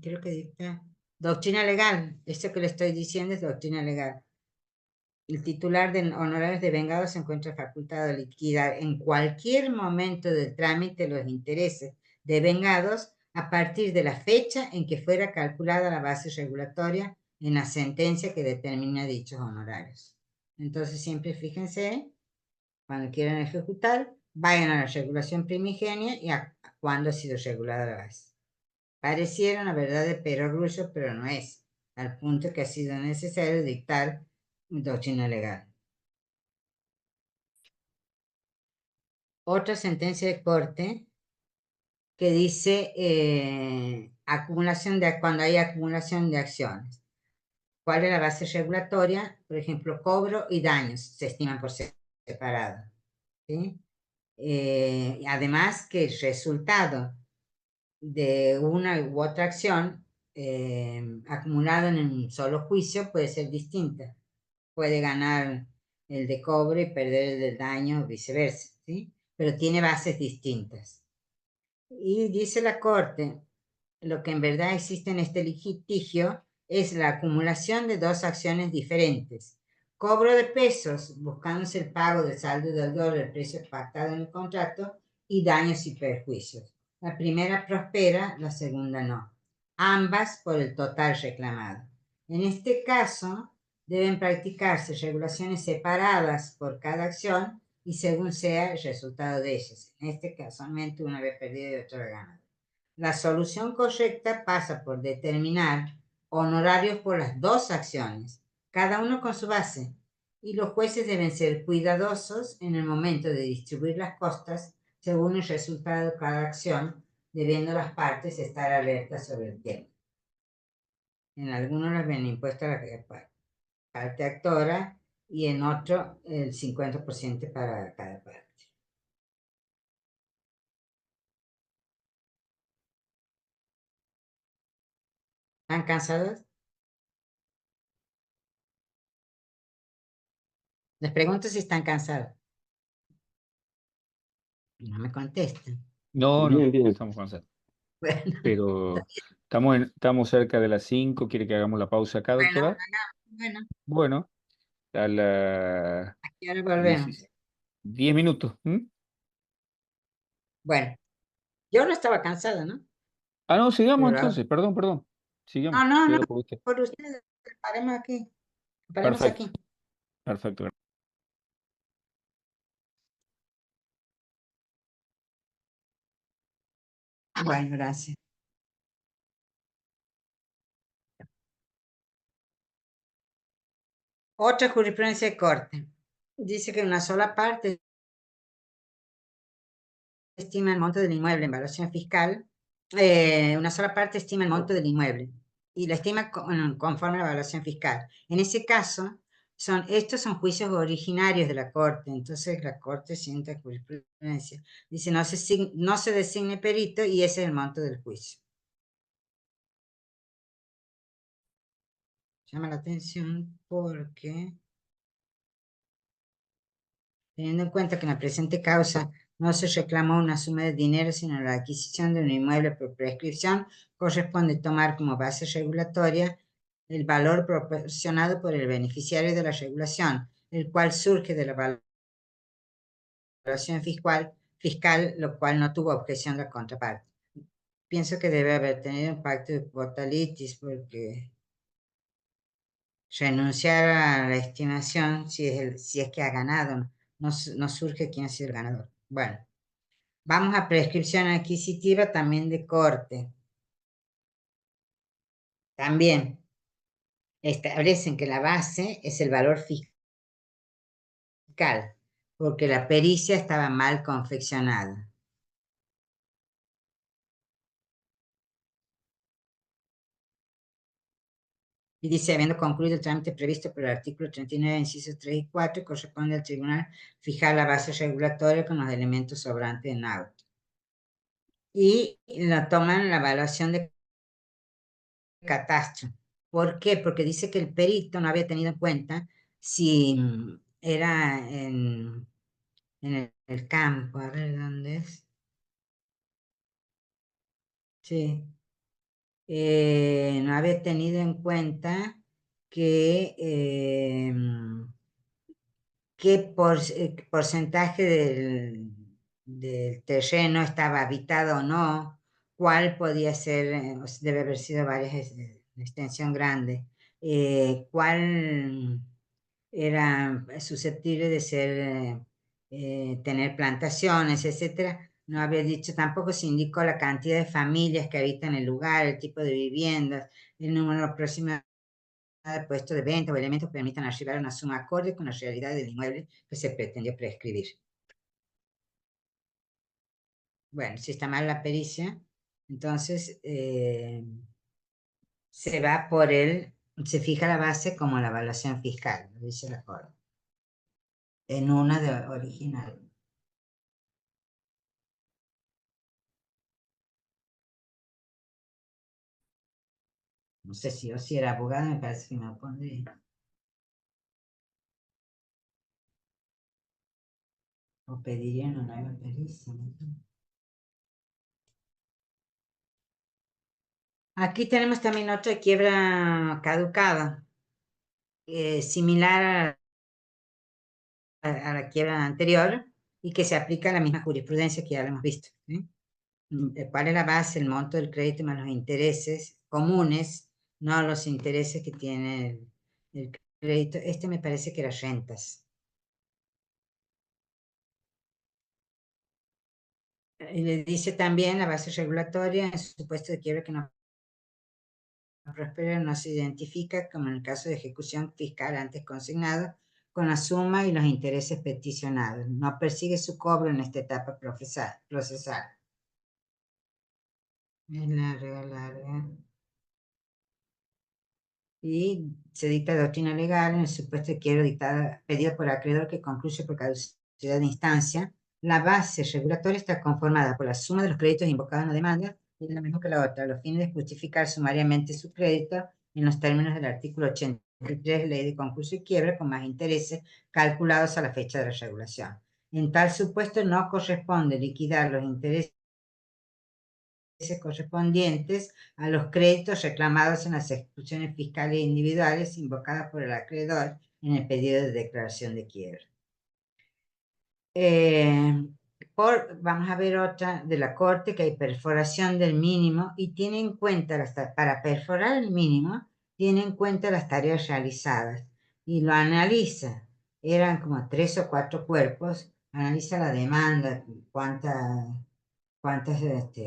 A: Creo que dicta doctrina legal, esto que le estoy diciendo es doctrina legal. El titular de honorarios de vengado se encuentra facultado de liquidar en cualquier momento del trámite los intereses de vengados a partir de la fecha en que fuera calculada la base regulatoria en la sentencia que determina dichos honorarios. Entonces siempre fíjense, cuando quieran ejecutar, vayan a la regulación primigenia y a cuándo ha sido regulada la base. Pareciera una verdad de perogrullo, pero no es, al punto que ha sido necesario dictar doctrina legal. Otra sentencia de corte que dice cuando hay acumulación de acciones. ¿Cuál es la base regulatoria? Por ejemplo, cobro y daños se estiman por separado. ¿Sí? Además que el resultado de una u otra acción acumulado en un solo juicio puede ser distinta. Puede ganar el de cobro y perder el del daño o viceversa, ¿sí? Pero tiene bases distintas. Y dice la Corte, lo que en verdad existe en este litigio es la acumulación de dos acciones diferentes. Cobro de pesos, buscándose el pago del saldo del dólar, el precio pactado en el contrato, y daños y perjuicios. La primera prospera, la segunda no. Ambas por el total reclamado. En este caso, deben practicarse regulaciones separadas por cada acción y según sea el resultado de ellas. En este caso, solamente una vez perdido y otra vez ganado. La solución correcta pasa por determinar honorarios por las dos acciones, cada uno con su base, y los jueces deben ser cuidadosos en el momento de distribuir las costas según el resultado de cada acción, debiendo las partes estar alertas sobre el tema. En algunos les ven impuesta la parte actora y en otro el 50% para cada parte. ¿Están cansados? Les pregunto si están cansados. No me contestan.
C: No,
D: Bien,
C: no,
D: bien.
C: estamos cansados.
A: Bueno,
C: Pero estamos cerca de las 5. ¿Quiere que hagamos la pausa acá,
A: bueno,
C: doctora?
A: bueno,
C: Bueno, a las
A: aquí ahora volvemos.
C: 10 minutos. ¿M?
A: Bueno, yo no estaba cansada, ¿no?
C: Ah, no, sigamos
A: Pero
C: entonces. Perdón. Sigamos.
A: no,
C: Estoy
A: no,
C: ahora por usted.
A: por ustedes, paremos aquí, paremos
C: Perfecto,
A: aquí.
C: perfecto.
A: Bueno, gracias. Otra jurisprudencia de corte. Dice que una sola parte estima el monto del inmueble en evaluación fiscal. Una sola parte estima el monto del inmueble y la estima conforme a la evaluación fiscal. En ese caso, estos son juicios originarios de la Corte, entonces la Corte sienta jurisprudencia. Dice, no se designe perito y ese es el monto del juicio. Llama la atención porque, teniendo en cuenta que en la presente causa no se reclamó una suma de dinero, sino la adquisición de un inmueble por prescripción, corresponde tomar como base regulatoria el valor proporcionado por el beneficiario de la regulación, el cual surge de la evaluación fiscal, lo cual no tuvo objeción de la contraparte. Pienso que debe haber tenido un pacto de potalitis porque renunciar a la estimación si es que ha ganado, no surge quién ha sido el ganador. Bueno, vamos a prescripción adquisitiva también de corte. También establecen que la base es el valor fiscal, porque la pericia estaba mal confeccionada. Y dice, habiendo concluido el trámite previsto por el artículo 39, incisos 3 y 4, corresponde al tribunal fijar la base regulatoria con los elementos sobrantes en auto. Y la toman la evaluación de catastro. ¿Por qué? Porque dice que el perito no había tenido en cuenta si era en el campo. A ver, ¿dónde es? Sí. No había tenido en cuenta que qué porcentaje del terreno estaba habitado o no, cuál podía ser, debe haber sido varias, de extensión grande, cuál era susceptible de ser, tener plantaciones, etcétera. No había dicho, tampoco se indicó la cantidad de familias que habitan el lugar, el tipo de viviendas, el número aproximado de puestos de venta o elementos que permitan archivar una suma acorde con la realidad del inmueble que se pretendió prescribir. Bueno, si está mal la pericia, entonces se fija la base como la evaluación fiscal, lo dice la Corte, en una de original. No sé si yo si era abogado, me parece que me opondría. O pediría una nueva pericia. ¿No? Aquí tenemos también otra quiebra caducada, similar a la quiebra anterior y que se aplica a la misma jurisprudencia que ya lo hemos visto. ¿Sí? ¿Cuál es la base? El monto del crédito más los intereses comunes, no los intereses que tiene el crédito. Este me parece que era rentas. Y le dice también la base regulatoria en su supuesto de quiebra que no prospera no se identifica, como en el caso de ejecución fiscal antes consignado, con la suma y los intereses peticionados. No persigue su cobro en esta etapa procesal. Es larga. Y se dicta doctrina legal en el supuesto de quiebra dictada, pedida por el acreedor que concluye por caducidad de instancia. La base regulatoria está conformada por la suma de los créditos invocados en la demanda, y es la misma que la otra, a los fines de justificar sumariamente su crédito en los términos del artículo 83 Ley de Concurso y Quiebra, con más intereses calculados a la fecha de la regulación. En tal supuesto no corresponde liquidar los intereses correspondientes a los créditos reclamados en las ejecuciones fiscales individuales invocadas por el acreedor en el pedido de declaración de quiebra. Vamos a ver otra de la Corte, que hay perforación del mínimo y tiene en cuenta, para perforar el mínimo, tiene en cuenta las tareas realizadas y lo analiza. Eran como 3 o 4 cuerpos, analiza la demanda, cuántas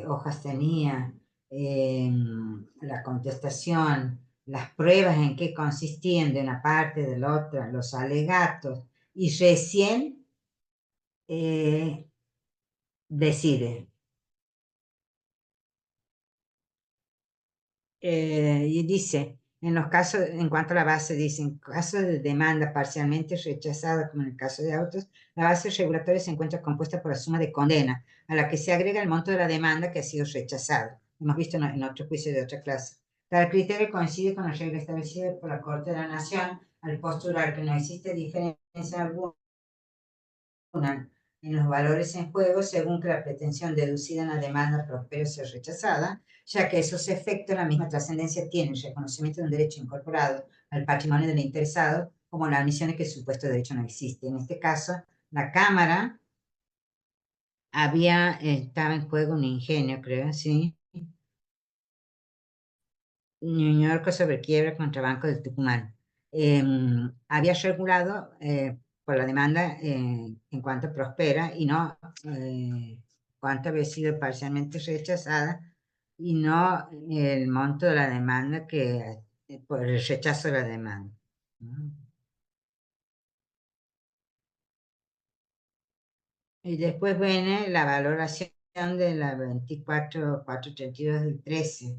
A: hojas tenía, la contestación, las pruebas en qué consistían de una parte, de la otra, los alegatos, y recién decide. Y dice, en cuanto a la base, dice, en caso de demanda parcialmente rechazada, como en el caso de autos, la base regulatoria se encuentra compuesta por la suma de condena, a la que se agrega el monto de la demanda que ha sido rechazado. Hemos visto en otro juicio de otra clase. Tal criterio coincide con la regla establecida por la Corte de la Nación al postular que no existe diferencia alguna en los valores en juego según que la pretensión deducida en la demanda prospere o sea rechazada, ya que esos efectos la misma trascendencia tienen el reconocimiento de un derecho incorporado al patrimonio del interesado, como la admisión de que el supuesto derecho no existe. En este caso, la Cámara estaba en juego un ingenio, creo, ¿sí? New York sobre quiebra contra Banco del Tucumán. Había regulado por la demanda en cuanto prospera y no cuánto había sido parcialmente rechazada y no el monto de la demanda por el rechazo de la demanda. ¿No? Y después viene la valoración de la 24.432 del 13.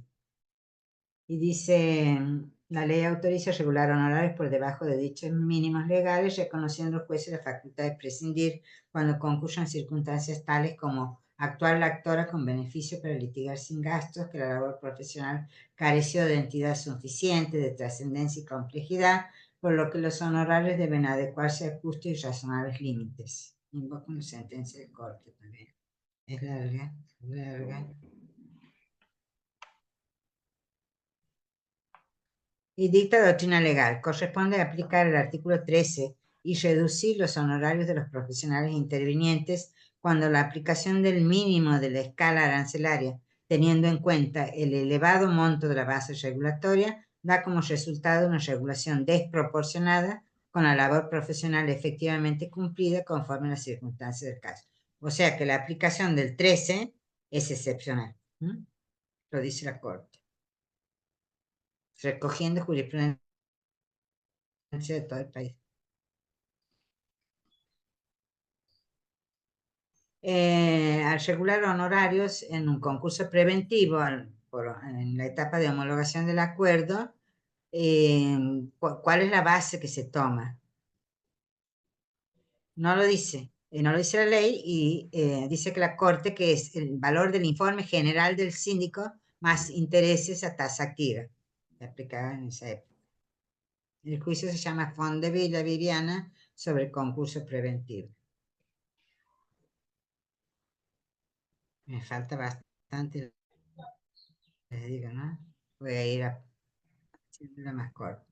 A: Y dice, la ley autoriza regular honorarios por debajo de dichos mínimos legales, reconociendo al juez la facultad de prescindir cuando concurran circunstancias tales como actuar la actora con beneficio para litigar sin gastos, que la labor profesional careció de entidad suficiente, de trascendencia y complejidad, por lo que los honorarios deben adecuarse a justos y razonables límites. Invoco una sentencia de corte también. Es larga. Y dicta doctrina legal. Corresponde aplicar el artículo 13 y reducir los honorarios de los profesionales intervinientes cuando la aplicación del mínimo de la escala arancelaria, teniendo en cuenta el elevado monto de la base regulatoria, da como resultado una regulación desproporcionada con la labor profesional efectivamente cumplida conforme a las circunstancias del caso. O sea que la aplicación del 13 es excepcional. Lo dice la Corte, recogiendo jurisprudencia de todo el país. Al regular honorarios en un concurso preventivo, en la etapa de homologación del acuerdo, ¿cuál es la base que se toma? No lo dice la ley y dice que la Corte, que es el valor del informe general del síndico más intereses a tasa activa, se aplicaba en esa época. El juicio se llama Fond de Villa Viviana sobre concurso preventivo. Me falta bastante, les digo, ¿no? Voy a ir haciéndola más corta.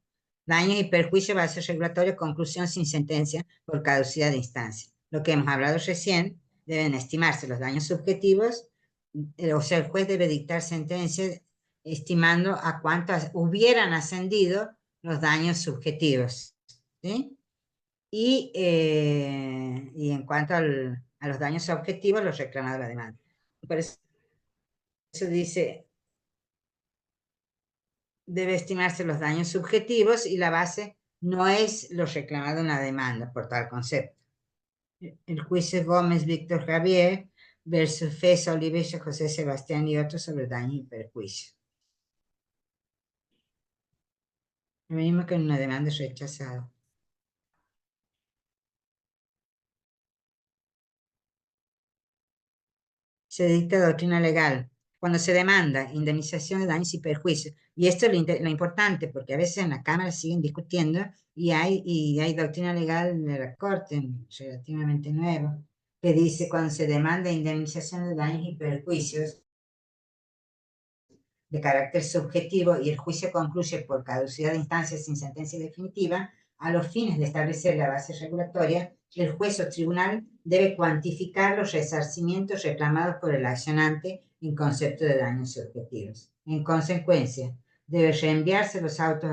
A: Daños y perjuicios, base regulatoria, conclusión sin sentencia por caducidad de instancia. Lo que hemos hablado recién, deben estimarse los daños subjetivos, o sea, el juez debe dictar sentencia estimando a cuánto hubieran ascendido los daños subjetivos, ¿sí? Y en cuanto a los daños objetivos, los reclamados de la demanda. Por eso dice, debe estimarse los daños subjetivos y la base no es lo reclamado en la demanda por tal concepto. El juicio Gómez Víctor Javier versus Fesa Oliveira José Sebastián y otros sobre daños y perjuicios. Lo mismo que en una demanda rechazada. Se dicta doctrina legal cuando se demanda indemnización de daños y perjuicios. Y esto es lo importante, porque a veces en la Cámara siguen discutiendo y hay doctrina legal de la Corte relativamente nueva que dice cuando se demanda indemnización de daños y perjuicios de carácter subjetivo y el juicio concluye por caducidad de instancia sin sentencia definitiva, a los fines de establecer la base regulatoria, el juez o tribunal debe cuantificar los resarcimientos reclamados por el accionante en concepto de daños subjetivos. En consecuencia, debe reenviarse los autos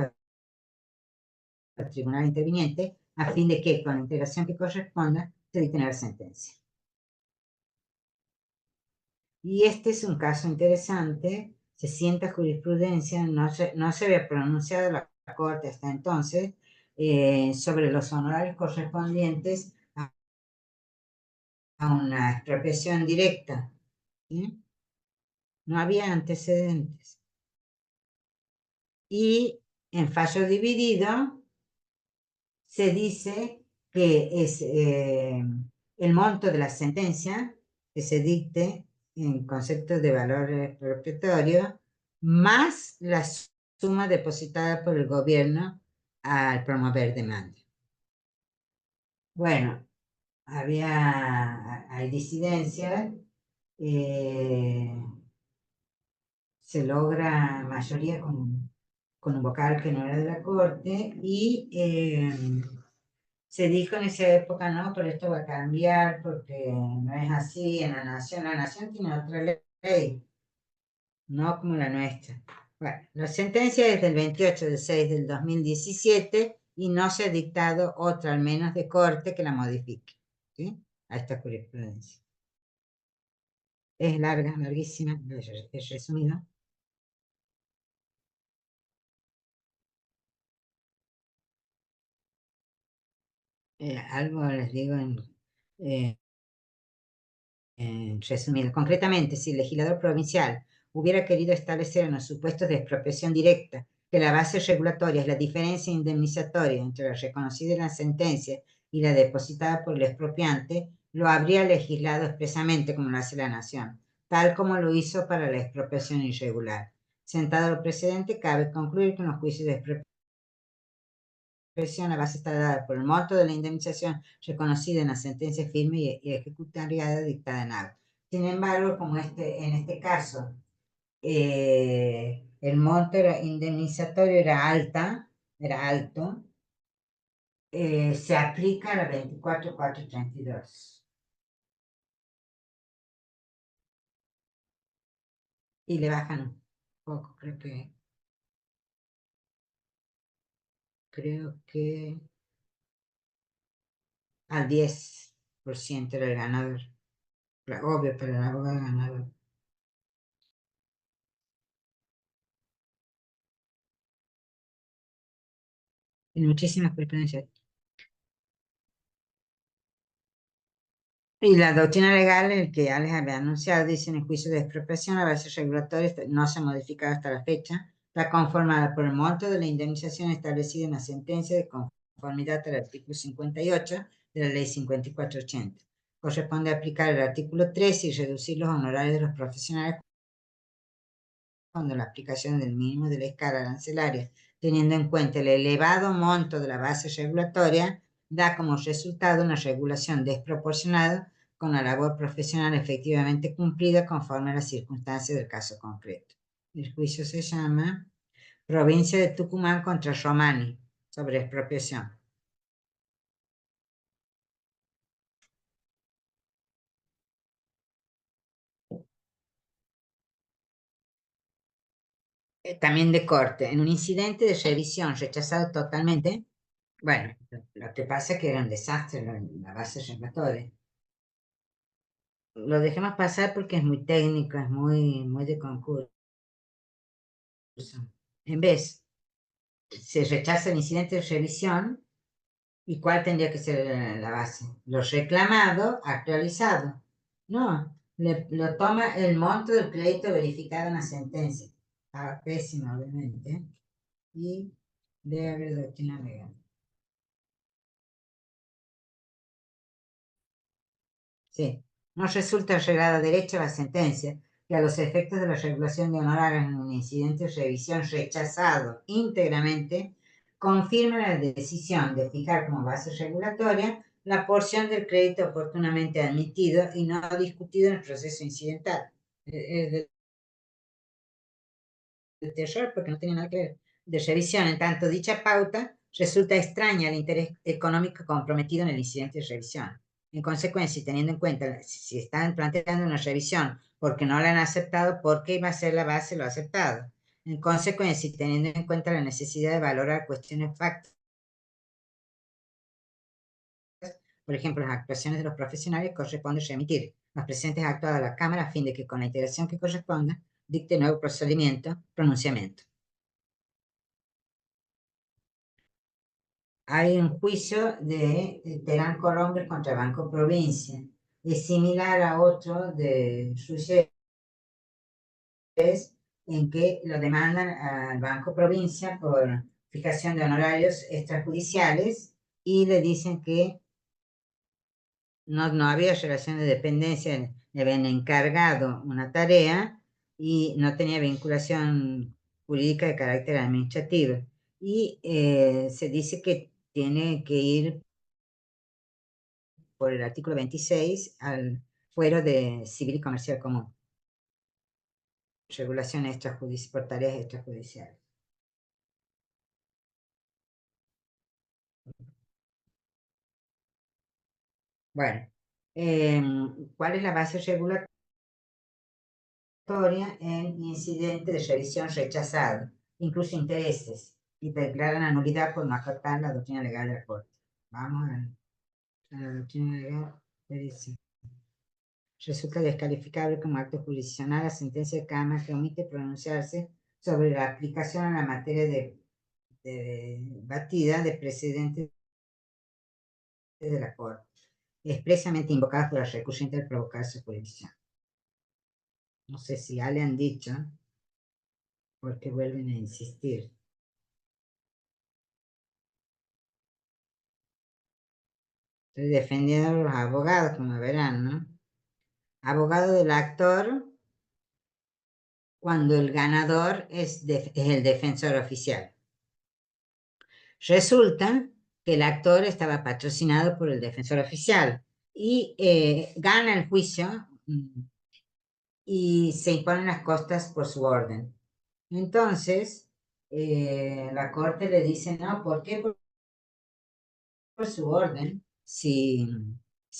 A: al tribunal interviniente a fin de que, con la integración que corresponda, se dicte la sentencia. Y este es un caso interesante, se sienta jurisprudencia, no se había pronunciado la Corte hasta entonces sobre los honorarios correspondientes a una expropiación directa. ¿Sí? No había antecedentes. Y en fallo dividido se dice que es el monto de la sentencia que se dicte en concepto de valor expropiatorio, más la suma depositada por el gobierno al promover demanda. Bueno, hay disidencias, se logra mayoría con un vocal que no era de la Corte y se dijo en esa época, no, pero esto va a cambiar porque no es así en la nación tiene otra ley, no como la nuestra. Bueno, la sentencia es del 28 de 6 del 2017 y no se ha dictado otra, al menos de corte, que la modifique, ¿sí? A esta jurisprudencia. Es larga, larguísima, es resumido. Algo les digo eh, resumido. Concretamente, si el legislador provincial hubiera querido establecer en los supuestos de expropiación directa que la base regulatoria es la diferencia indemnizatoria entre la reconocida en la sentencia y la depositada por el expropiante, lo habría legislado expresamente como lo hace la Nación, tal como lo hizo para la expropiación irregular. Sentado el precedente, cabe concluir que en los juicios de expropiación la base está dada por el monto de la indemnización reconocida en la sentencia firme y ejecutariada dictada en acta. Sin embargo, como en este caso, el monto indemnizatorio era alto, se aplica a la 24.432. Y le bajan un poco, creo que al 10% era el ganador. Obvio, pero el abogado ganador. Y muchísimas jurisprudencias. Y la doctrina legal, el que ya les había anunciado, dice en el juicio de expropiación, la base regulatoria no se ha modificado hasta la fecha, está conformada por el monto de la indemnización establecida en la sentencia de conformidad al artículo 58 de la ley 5480. Corresponde aplicar el artículo 13 y reducir los honorarios de los profesionales cuando la aplicación del mínimo de la escala arancelaria, teniendo en cuenta el elevado monto de la base regulatoria, da como resultado una regulación desproporcionada con la labor profesional efectivamente cumplida conforme a las circunstancias del caso concreto. El juicio se llama Provincia de Tucumán contra Romani, sobre expropiación. También de corte, en un incidente de revisión rechazado totalmente. Bueno, lo que pasa es que era un desastre la base regulatoria. Lo dejemos pasar porque es muy técnico, es muy de concurso. En vez, se rechaza el incidente de revisión. ¿Y cuál tendría que ser la base? Lo reclamado, actualizado. No, lo toma el monto del crédito verificado en la sentencia. Ah, pésimo, obviamente. Y debe haber doctrina legal. Sí, no resulta arreglada derecho a la sentencia que a los efectos de la regulación de honorarios en un incidente de revisión rechazado íntegramente, confirma la decisión de fijar como base regulatoria la porción del crédito oportunamente admitido y no discutido en el proceso incidental. Es de terror porque no tiene nada que ver. De revisión, en tanto dicha pauta resulta extraña al interés económico comprometido en el incidente de revisión. En consecuencia, y teniendo en cuenta si están planteando una revisión porque no la han aceptado, ¿por qué iba a ser la base lo aceptado? En consecuencia, y teniendo en cuenta la necesidad de valorar cuestiones fácticas, por ejemplo, las actuaciones de los profesionales, corresponde remitir los presentes actos a la Cámara a fin de que con la integración que corresponda dicte nuevo procedimiento, pronunciamiento. Hay un juicio de Terán Colombres contra Banco Provincia. Es similar a otro de Sucés, en que lo demandan al Banco Provincia por fijación de honorarios extrajudiciales y le dicen que no había relación de dependencia, le habían encargado una tarea y no tenía vinculación jurídica de carácter administrativo. Y se dice que tiene que ir por el artículo 26 al fuero de civil y comercial común. Regulación extrajudicial, por tareas extrajudiciales. Bueno, ¿cuál es la base regulatoria en incidente de revisión rechazado? Incluso intereses, y declaran la nulidad por no acatar la doctrina legal de la Corte. Vamos a la doctrina legal que dice: resulta descalificable como acto jurisdiccional la sentencia de Cámara que omite pronunciarse sobre la aplicación a la materia de batida de precedentes de la Corte, expresamente invocadas por la recurrente al provocar su jurisdicción. No sé si ya le han dicho, porque vuelven a insistir. Estoy defendiendo a los abogados, como verán, ¿no? Abogado del actor cuando el ganador es el defensor oficial. Resulta que el actor estaba patrocinado por el defensor oficial y gana el juicio y se imponen las costas por su orden. Entonces, la corte le dice: no, ¿por qué por su orden? Si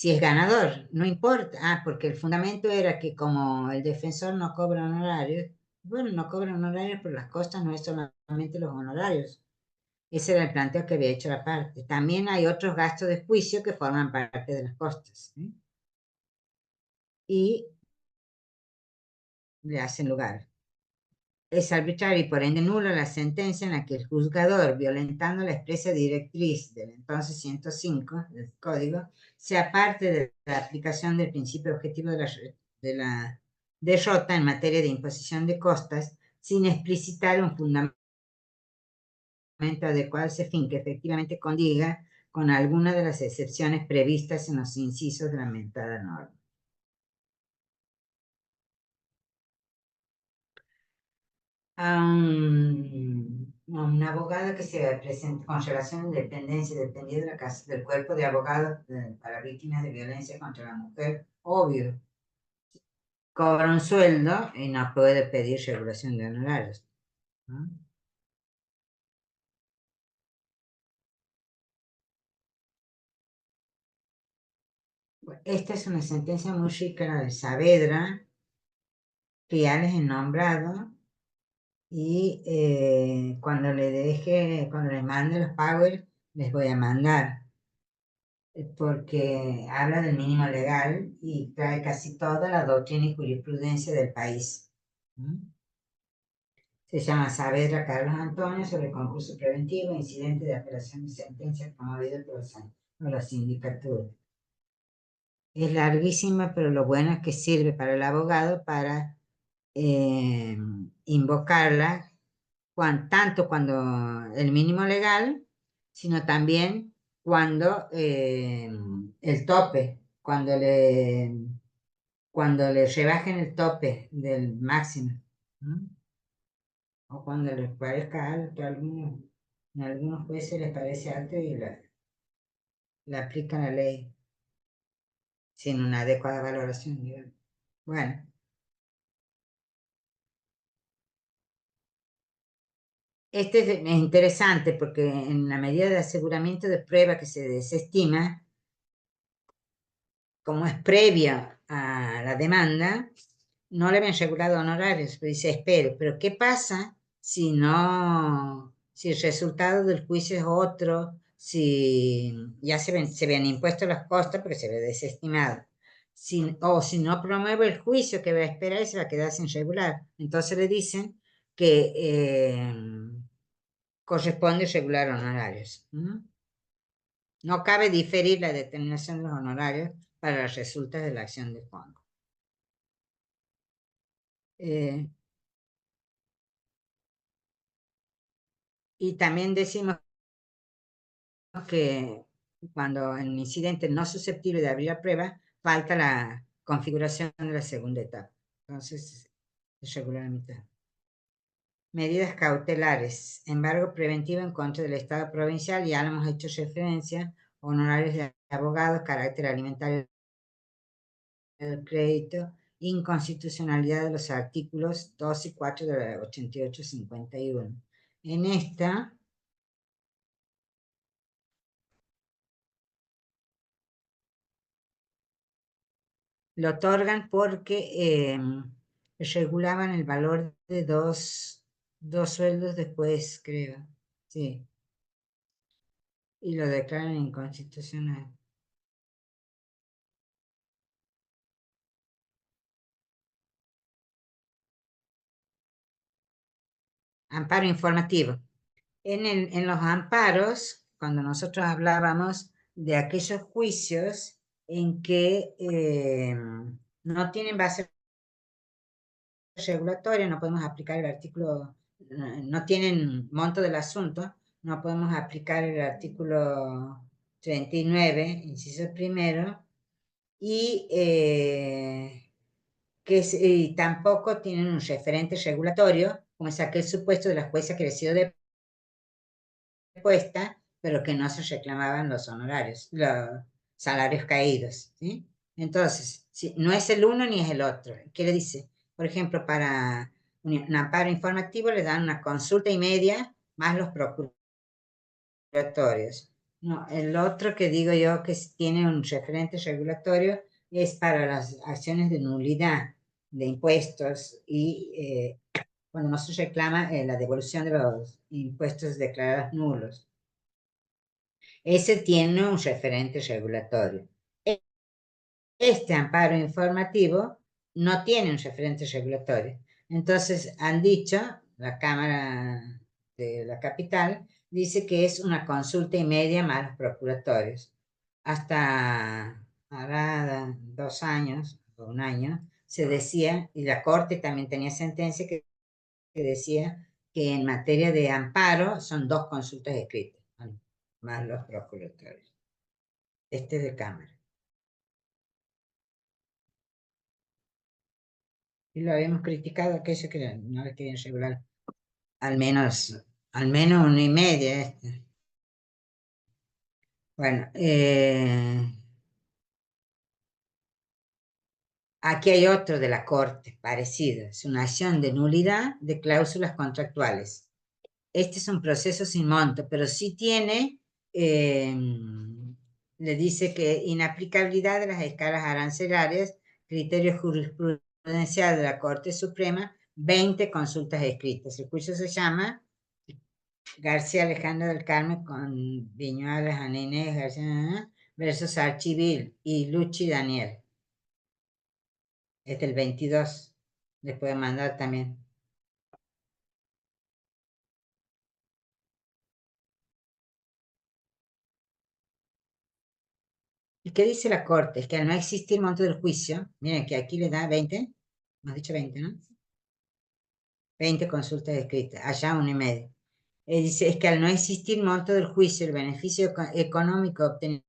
A: es ganador, no importa. Ah, porque el fundamento era que como el defensor no cobra honorarios, bueno, no cobra honorarios, pero las costas no es solamente los honorarios. Ese era el planteo que había hecho la parte. También hay otros gastos de juicio que forman parte de las costas, ¿sí? Y le hacen lugar. Es arbitraria y por ende nula la sentencia en la que el juzgador, violentando la expresa directriz del entonces 105 del Código, se aparte de la aplicación del principio objetivo de la derrota en materia de imposición de costas, sin explicitar un fundamento adecuado a ese fin que efectivamente condiga con alguna de las excepciones previstas en los incisos de la mentada norma. A un abogado que se presenta con relación a independencia, dependiendo de la casa, del cuerpo de abogados para víctimas de violencia contra la mujer, obvio, cobra un sueldo y no puede pedir regulación de honorarios, ¿no? Esta es una sentencia muy rica, la de Saavedra, que ya les he nombrado, y cuando les mande los powers, les voy a mandar, porque habla del mínimo legal y trae casi toda la doctrina y jurisprudencia del país. ¿Mm? Se llama Saavedra Carlos Antonio sobre concurso preventivo e incidente de apelación de sentencia promovido por la sindicatura. Es larguísima, pero lo bueno es que sirve para el abogado para invocarla tanto cuando el mínimo legal, sino también cuando el tope, cuando le rebajen el tope del máximo, ¿no? O cuando les parezca alto, en algunos jueces les parece alto y le aplican la ley sin una adecuada valoración, digamos. Bueno, este es interesante porque en la medida de aseguramiento de prueba que se desestima, como es previa a la demanda, no le habían regulado honorarios, pero dice, espere, pero ¿qué pasa si no, si el resultado del juicio es otro, si ya se habían impuesto las costas porque se ve desestimado, o si no promueve el juicio que va a esperar y se va a quedar sin regular? Entonces le dicen que corresponde regular honorarios. No cabe diferir la determinación de los honorarios para las resultas de la acción de fondo. Y también decimos que cuando en un incidente no susceptible de abrir la prueba, falta la configuración de la segunda etapa. Entonces, es regular la mitad. Medidas cautelares. Embargo preventivo en contra del Estado provincial, ya lo hemos hecho referencia, honorarios de abogados, carácter alimentario del crédito, inconstitucionalidad de los artículos 2 y 4 de la 88-51. En esta lo otorgan porque regulaban el valor de dos sueldos después, creo. Sí. Y lo declaran inconstitucional. Amparo informativo. En los amparos, cuando nosotros hablábamos de aquellos juicios en que no tienen base regulatoria, no podemos aplicar el artículo, no tienen monto del asunto, no podemos aplicar el artículo 39, inciso primero, y y tampoco tienen un referente regulatorio, como es aquel supuesto de la jueza que había sido depuesta, pero que no se reclamaban los honorarios, los salarios caídos, ¿sí? Entonces, no es el uno ni es el otro. ¿Qué le dice? Por ejemplo, para un amparo informativo le dan una consulta y media más los procuratorios. No, el otro que digo yo que tiene un referente regulatorio es para las acciones de nulidad de impuestos y cuando no se reclama la devolución de los impuestos declarados nulos. Ese tiene un referente regulatorio. Este amparo informativo no tiene un referente regulatorio. Entonces han dicho, la Cámara de la Capital dice que es una consulta y media más los procuratorios. Hasta ahora 2 años o 1 año se decía, y la Corte también tenía sentencia que decía que en materia de amparo son 2 consultas escritas, más los procuratorios. Este es de Cámara. Y lo habíamos criticado aquello que no le querían regular. Al menos 1 y media. Bueno, aquí hay otro de la Corte, parecido. Es una acción de nulidad de cláusulas contractuales. Este es un proceso sin monto, pero sí tiene, le dice que inaplicabilidad de las escalas arancelarias, criterio jurisprudencial de la Corte Suprema, 20 consultas escritas. El juicio se llama García Alejandro del Carmen con Viñuales, Anínez, García versus Archivil y Luchi Daniel. Es del 22. Les puede mandar también. ¿qué dice la Corte? Es que al no existir monto del juicio, miren que aquí le da 20, hemos dicho 20, ¿no? 20 consultas escritas, allá 1,5. Dice, es que al no existir monto del juicio, el beneficio económico obtenido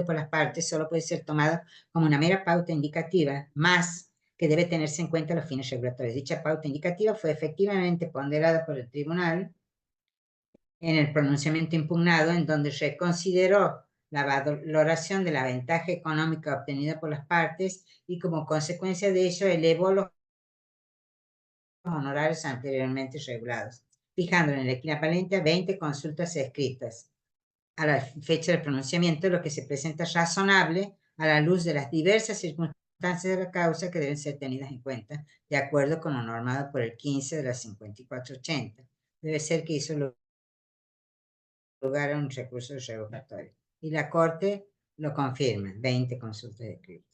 A: por las partes solo puede ser tomado como una mera pauta indicativa, más que debe tenerse en cuenta los fines regulatorios. Dicha pauta indicativa fue efectivamente ponderada por el tribunal en el pronunciamiento impugnado, en donde se consideró la valoración de la ventaja económica obtenida por las partes y como consecuencia de ello elevó los honorarios anteriormente regulados, fijando en el equivalente a 20 consultas escritas. A la fecha del pronunciamiento, lo que se presenta razonable a la luz de las diversas circunstancias de la causa que deben ser tenidas en cuenta, de acuerdo con lo normado por el 15 de la 5480. Debe ser que hizo lugar a un recurso revocatorio. Y la Corte lo confirma, 20 consultas escritas.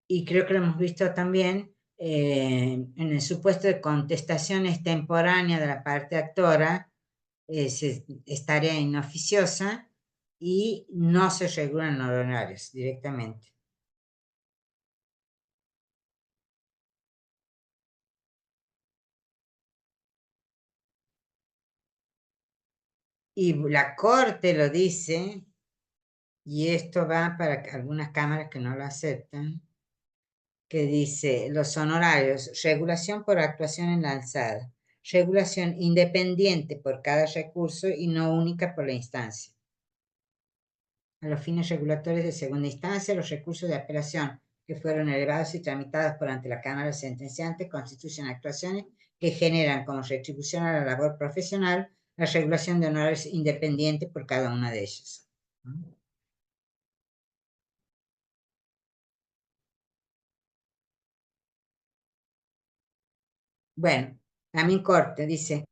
A: Y creo que lo hemos visto también en el supuesto de contestación extemporánea de la parte actora, es tarea inoficiosa y no se regulan honorarios directamente. Y la Corte lo dice, y esto va para algunas cámaras que no lo aceptan, que dice los honorarios, regulación por actuación en la alzada, regulación independiente por cada recurso y no única por la instancia. A los fines regulatorios de segunda instancia, los recursos de apelación que fueron elevados y tramitados por ante la Cámara sentenciante constituyen actuaciones que generan como retribución a la labor profesional la regulación de honorarios independientes por cada una de ellas. Bueno, también Corte dice,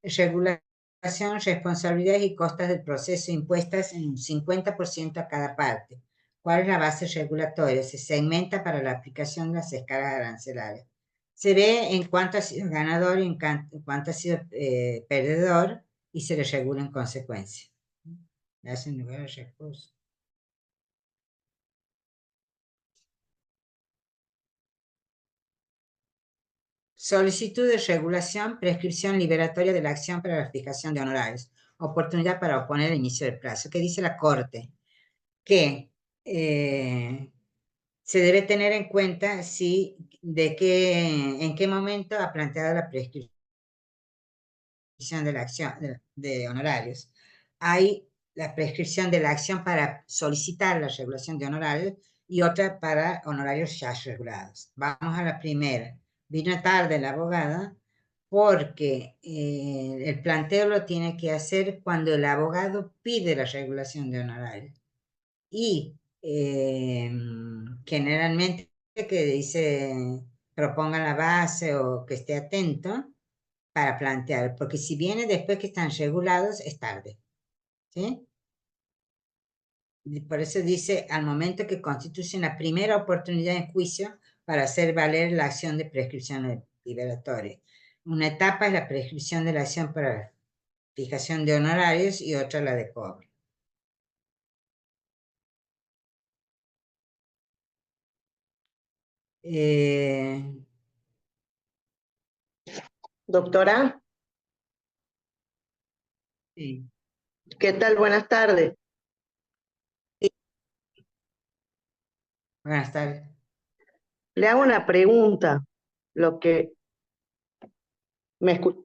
A: regulación, responsabilidades y costas del proceso impuestas en un 50% a cada parte. ¿Cuál es la base regulatoria? Se segmenta para la aplicación de las escalas arancelarias. Se ve en cuánto ha sido ganador y en cuánto ha sido perdedor y se le regula en consecuencia. Le hacen lugar al recurso. Solicitud de regulación, prescripción liberatoria de la acción para la fijación de honorarios. Oportunidad para oponer el inicio del plazo. ¿Qué dice la Corte? Que se debe tener en cuenta si, en qué momento ha planteado la prescripción de la acción de honorarios. Hay la prescripción de la acción para solicitar la regulación de honorarios y otra para honorarios ya regulados. Vamos a la primera. Vino tarde la abogada porque el planteo lo tiene que hacer cuando el abogado pide la regulación de honorarios. Y generalmente que dice proponga la base o que esté atento para plantear, porque si viene después que están regulados es tarde, ¿sí? Y por eso dice al momento que constituye la primera oportunidad en juicio para hacer valer la acción de prescripción liberatoria. Una etapa es la prescripción de la acción para fijación de honorarios y otra la de cobro.
D: Doctora,
A: Sí.
D: ¿qué tal? Buenas tardes.
A: Buenas tardes.
D: Le hago una pregunta. Lo que me escucha.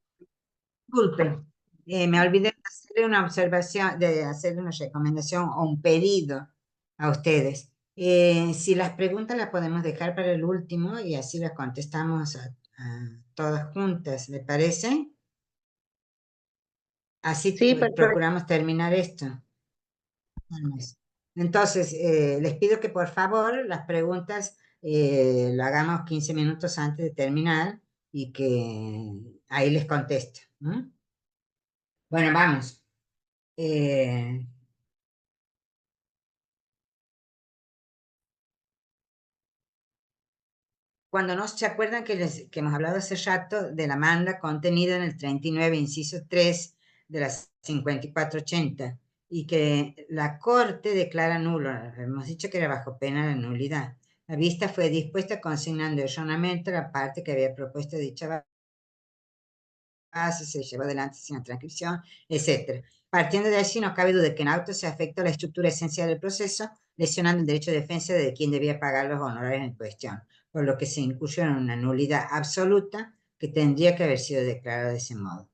A: Disculpe, me olvidé de hacerle una observación, de hacerle una recomendación o un pedido a ustedes. Si las preguntas las podemos dejar para el último y así las contestamos a todas juntas, ¿le parece? Así
D: Sí, perfecto.
A: procuramos terminar esto. Entonces, les pido que por favor las preguntas las hagamos 15 minutos antes de terminar y que ahí les contesto. Bueno, vamos. Cuando no se acuerdan que hemos hablado hace rato de la manda contenida en el 39, inciso 3 de la 5480 y que la Corte declara nulo, hemos dicho que era bajo pena de nulidad. La vista fue dispuesta consignando erróneamente la parte que había propuesto dicha base, se llevó adelante sin la transcripción, etc. Partiendo de allí, no cabe duda de que en auto se afectó la estructura esencial del proceso, lesionando el derecho de defensa de quien debía pagar los honorarios en cuestión, por lo que se incurrió en una nulidad absoluta que tendría que haber sido declarada de ese modo.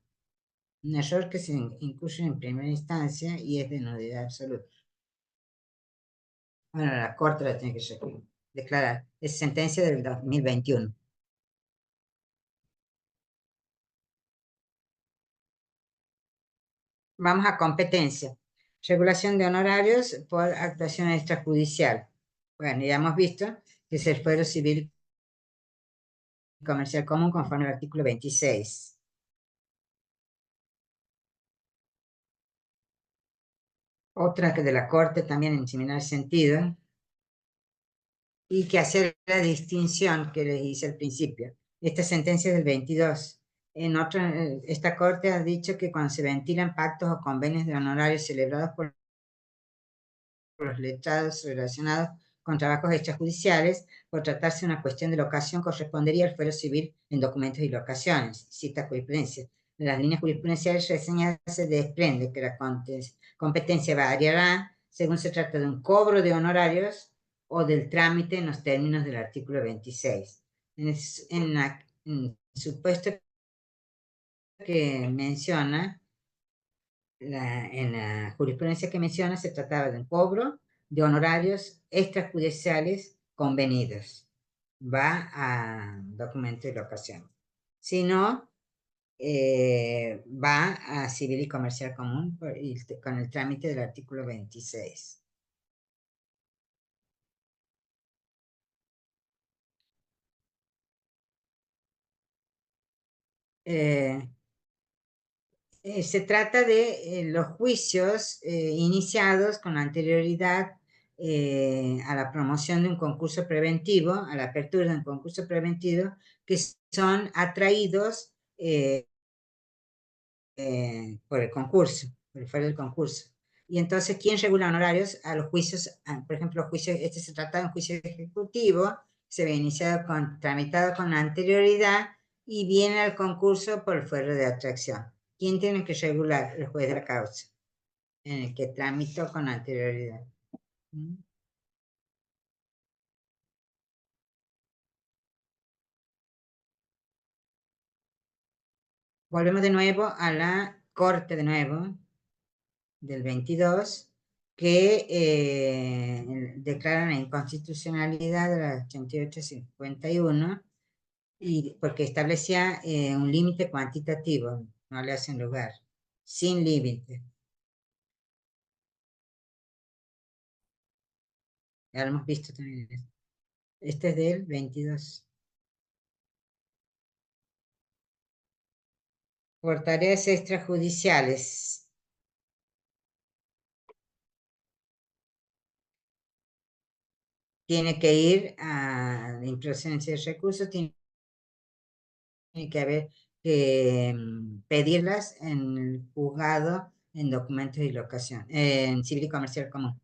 A: Un error que se incurre en primera instancia y es de nulidad absoluta. Bueno, la Corte la tiene que declarar. Es sentencia del 2021. Vamos a competencia. Regulación de honorarios por actuación extrajudicial. Bueno, ya hemos visto que es el fuero civil y comercial común conforme al artículo 26. Otra que de la Corte también en similar sentido, y que hacer la distinción que les hice al principio. Esta sentencia es del 22. En otra, esta Corte ha dicho que cuando se ventilan pactos o convenios de honorarios celebrados por los letrados relacionados con trabajos extrajudiciales, por tratarse de una cuestión de locación, correspondería al fuero civil en documentos y locaciones. Cita jurisprudencia. De las líneas jurisprudenciales reseñadas se desprende que la competencia variará según se trata de un cobro de honorarios o del trámite en los términos del artículo 26. En el supuesto que menciona, en la jurisprudencia que menciona, se trataba de un cobro de honorarios extrajudiciales convenidos. Va a documento y locación. Si no, va a civil y comercial común con el trámite del artículo 26. Se trata de los juicios iniciados con anterioridad a la promoción de un concurso preventivo, a la apertura de un concurso preventivo, que son atraídos por el concurso, por el fuero del concurso. Y entonces, ¿quién regula honorarios? A los juicios, por ejemplo, juicios, este se trata de un juicio ejecutivo, se ve iniciado tramitado con anterioridad y viene al concurso por el fuero de atracción. ¿Quién tiene que regular? El juez de la causa, en el que tramitó con anterioridad. Volvemos de nuevo a la Corte de nuevo, del 22, que declaran la inconstitucionalidad de la 8851 y porque establecía un límite cuantitativo, no le hacen lugar, sin límite. Ya lo hemos visto también. Este es del 22. Por tareas extrajudiciales. Tiene que ir a la improcedencia de recursos, tiene que haber que pedirlas en el juzgado en documentos y locación, en civil y comercial común.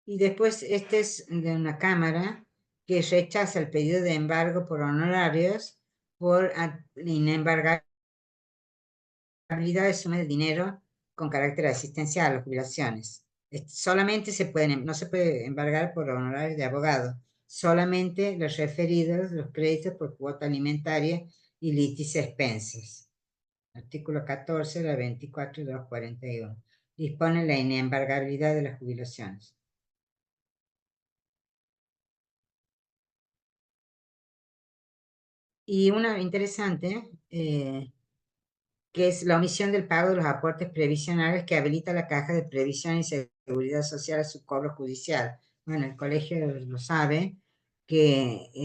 A: Y después este es de una cámara que rechaza el pedido de embargo por honorarios por inembargabilidad de suma de dinero con carácter asistencial o jubilaciones. Solamente no se puede embargar por honorarios de abogado, solamente los referidos, los créditos por cuota alimentaria y litis expenses. Artículo 14 de la 24.241. Dispone la inembargabilidad de las jubilaciones. Y una interesante, que es la omisión del pago de los aportes previsionales que habilita la Caja de Previsión y Seguridad Social a su cobro judicial. Bueno, el colegio lo sabe, y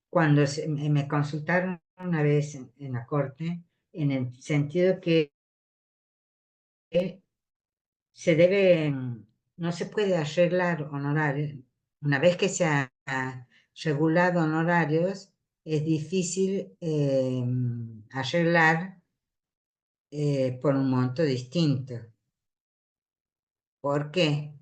A: cuando me consultaron una vez en la Corte, en el sentido que se debe, no se puede arreglar honorarios, una vez que se ha regulado honorarios, es difícil arreglar por un monto distinto. ¿Por qué?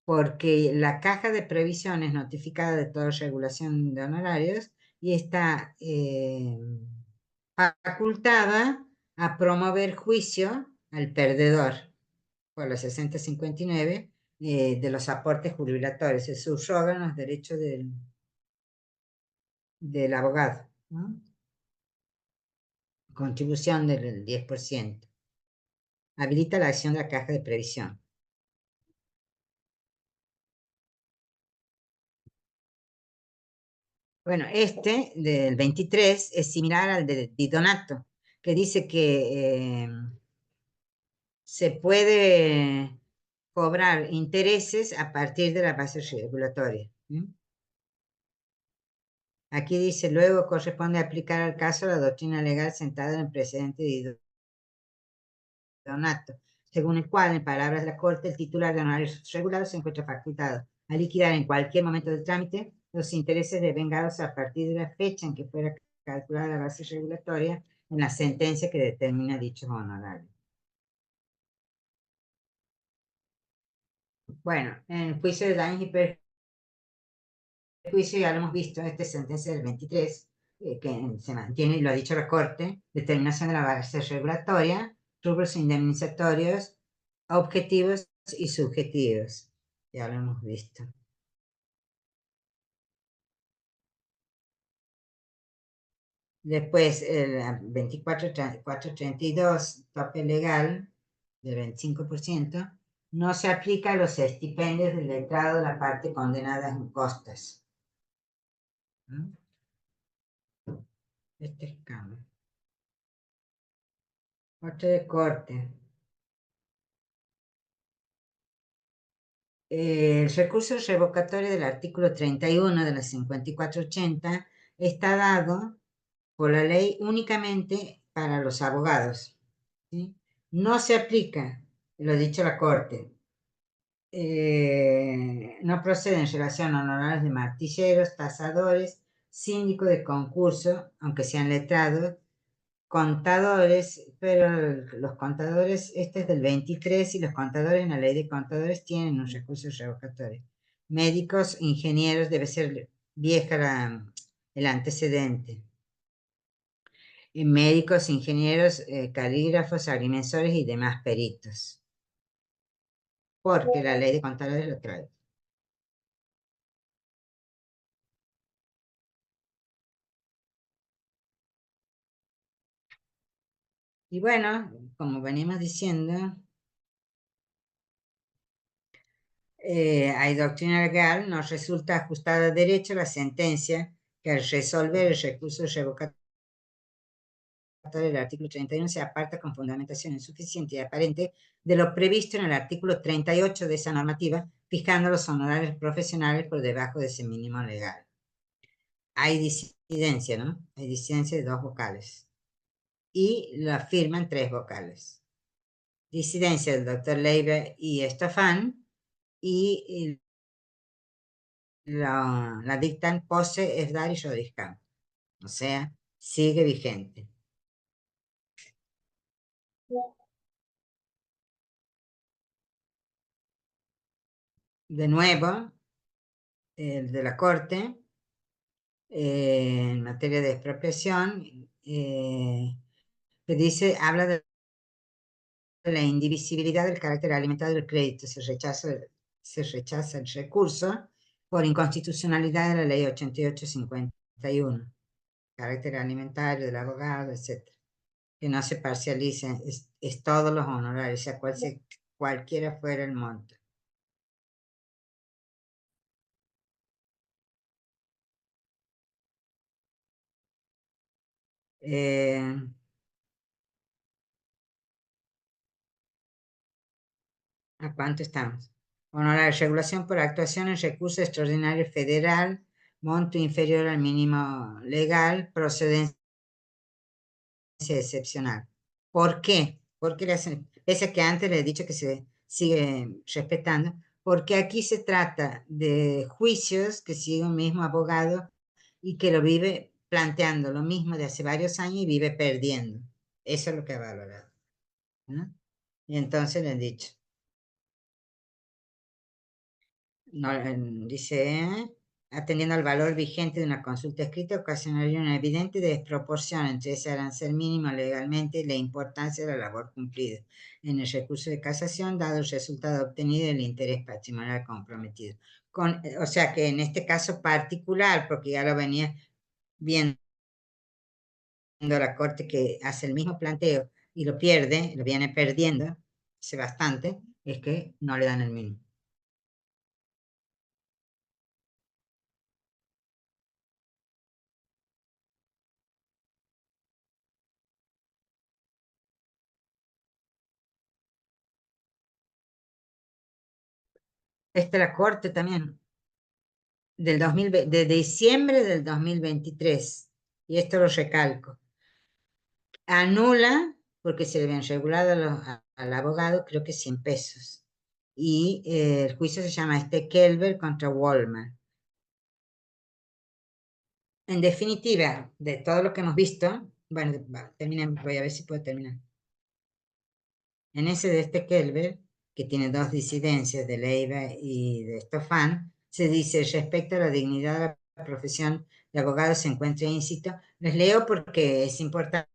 A: Porque la caja de previsión es notificada de toda regulación de honorarios y está facultada a promover juicio al perdedor por la 6059 de los aportes jubilatorios. Se subrogan los derechos del abogado, ¿no? Contribución del 10%. Habilita la acción de la caja de previsión. Bueno, este del 23 es similar al de Di Donato, que dice que se puede cobrar intereses a partir de la base regulatoria. Aquí dice, luego corresponde aplicar al caso la doctrina legal sentada en el precedente de Donato, según el cual, en palabras de la Corte, el titular de honorarios regulados se encuentra facultado a liquidar en cualquier momento del trámite los intereses devengados a partir de la fecha en que fuera calculada la base regulatoria en la sentencia que determina dichos honorarios. Bueno, en el juicio de daños y perjuicios ya lo hemos visto, esta sentencia del 23, que se mantiene, y lo ha dicho la Corte, determinación de la base regulatoria, rubros indemnizatorios, objetivos y subjetivos. Ya lo hemos visto. Después, el 24.432, tope legal del 25%, no se aplica a los estipendios del letrado de la parte condenada en costas. Este es cambio. Otro de corte. El recurso revocatorio del artículo 31 de la 5480 está dado por la ley únicamente para los abogados, ¿sí? No se aplica, lo ha dicho la Corte, no procede en relación a honorarios de martilleros, tasadores, síndico de concurso, aunque sean letrados, contadores, pero los contadores, este es del 23 y los contadores en la ley de contadores tienen un recurso revocatorio. Médicos, ingenieros, debe ser vieja el antecedente. Médicos, ingenieros, calígrafos, agrimensores y demás peritos. Porque la ley de contadores lo trae. Y bueno, como venimos diciendo, hay doctrina legal, nos resulta ajustada a derecho la sentencia que al resolver el recurso revocatorio del artículo 31 se aparta con fundamentación insuficiente y aparente de lo previsto en el artículo 38 de esa normativa, fijando los honorarios profesionales por debajo de ese mínimo legal. Hay disidencia, ¿no? Hay disidencia de 2 vocales. Y la firman 3 vocales. Disidencia del doctor Leiber y Estefan, y la dictan Pose, Esdar y Rodiscamp. O sea, sigue vigente. De nuevo, el de la Corte, en materia de expropiación, que dice, habla de la indivisibilidad del carácter alimentado del crédito, se rechaza el recurso por inconstitucionalidad de la ley 8851, carácter alimentario del abogado, etc. Que no se parcialicen, es todos los honorarios, sea cualquiera fuera el monto. ¿A cuánto estamos? Honorario, regulación por actuación en recurso extraordinario federal, monto inferior al mínimo legal, procedencia excepcional. ¿Por qué? ¿Por qué le hacen? Pese a que antes le he dicho que se sigue respetando, porque aquí se trata de juicios que sigue un mismo abogado y que lo vive planteando lo mismo de hace varios años y vive perdiendo. Eso es lo que ha valorado, ¿no? Y entonces le han dicho, no, dice, atendiendo al valor vigente de una consulta escrita, ocasionaría una evidente desproporción entre ese arancel mínimo legalmente y la importancia de la labor cumplida en el recurso de casación, dado el resultado obtenido y el interés patrimonial comprometido. O sea que en este caso particular, porque ya lo venía viendo la Corte que hace el mismo planteo y lo pierde, lo viene perdiendo hace bastante, es que no le dan el mínimo. Esta es la Corte también, de diciembre del 2023, y esto lo recalco, anula, porque se le habían regulado al abogado, creo que 100 pesos, y el juicio se llama Kelber contra Walmart. En definitiva, de todo lo que hemos visto, bueno, voy a ver si puedo terminar. En ese de Kelber, que tiene dos disidencias, de Leiva y de Stofan, se dice, respecto a la dignidad de la profesión de abogado se encuentra íncito. Les leo porque es importante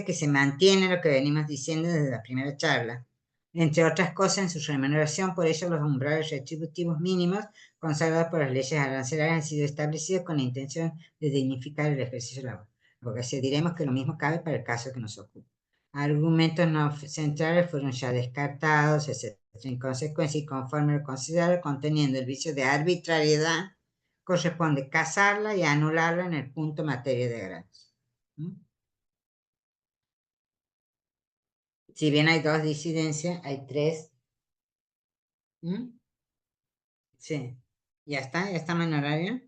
A: que se mantiene lo que venimos diciendo desde la primera charla. Entre otras cosas, en su remuneración, por ello los umbrales retributivos mínimos consagrados por las leyes arancelarias han sido establecidos con la intención de dignificar el ejercicio de la abogacía. Diremos que lo mismo cabe para el caso que nos ocupa. Argumentos no centrales fueron ya descartados, etc. En consecuencia, y conforme lo considerado, conteniendo el vicio de arbitrariedad, corresponde casarla y anularla en el punto materia de grados. Si bien hay dos disidencias, hay tres. Sí, ya estamos en horario.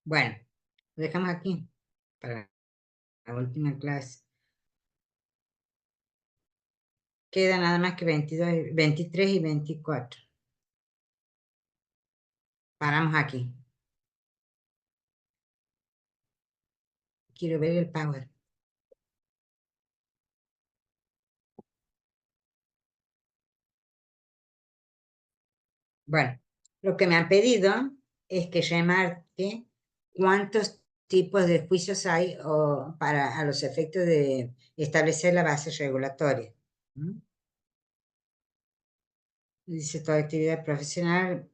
A: Bueno, lo dejamos aquí para la última clase. Queda nada más que 22, 23 y 24. Paramos aquí. Quiero ver el power. Bueno, lo que me han pedido es que remarque cuántos tipos de juicios hay a los efectos de establecer la base regulatoria. Dice toda actividad profesional.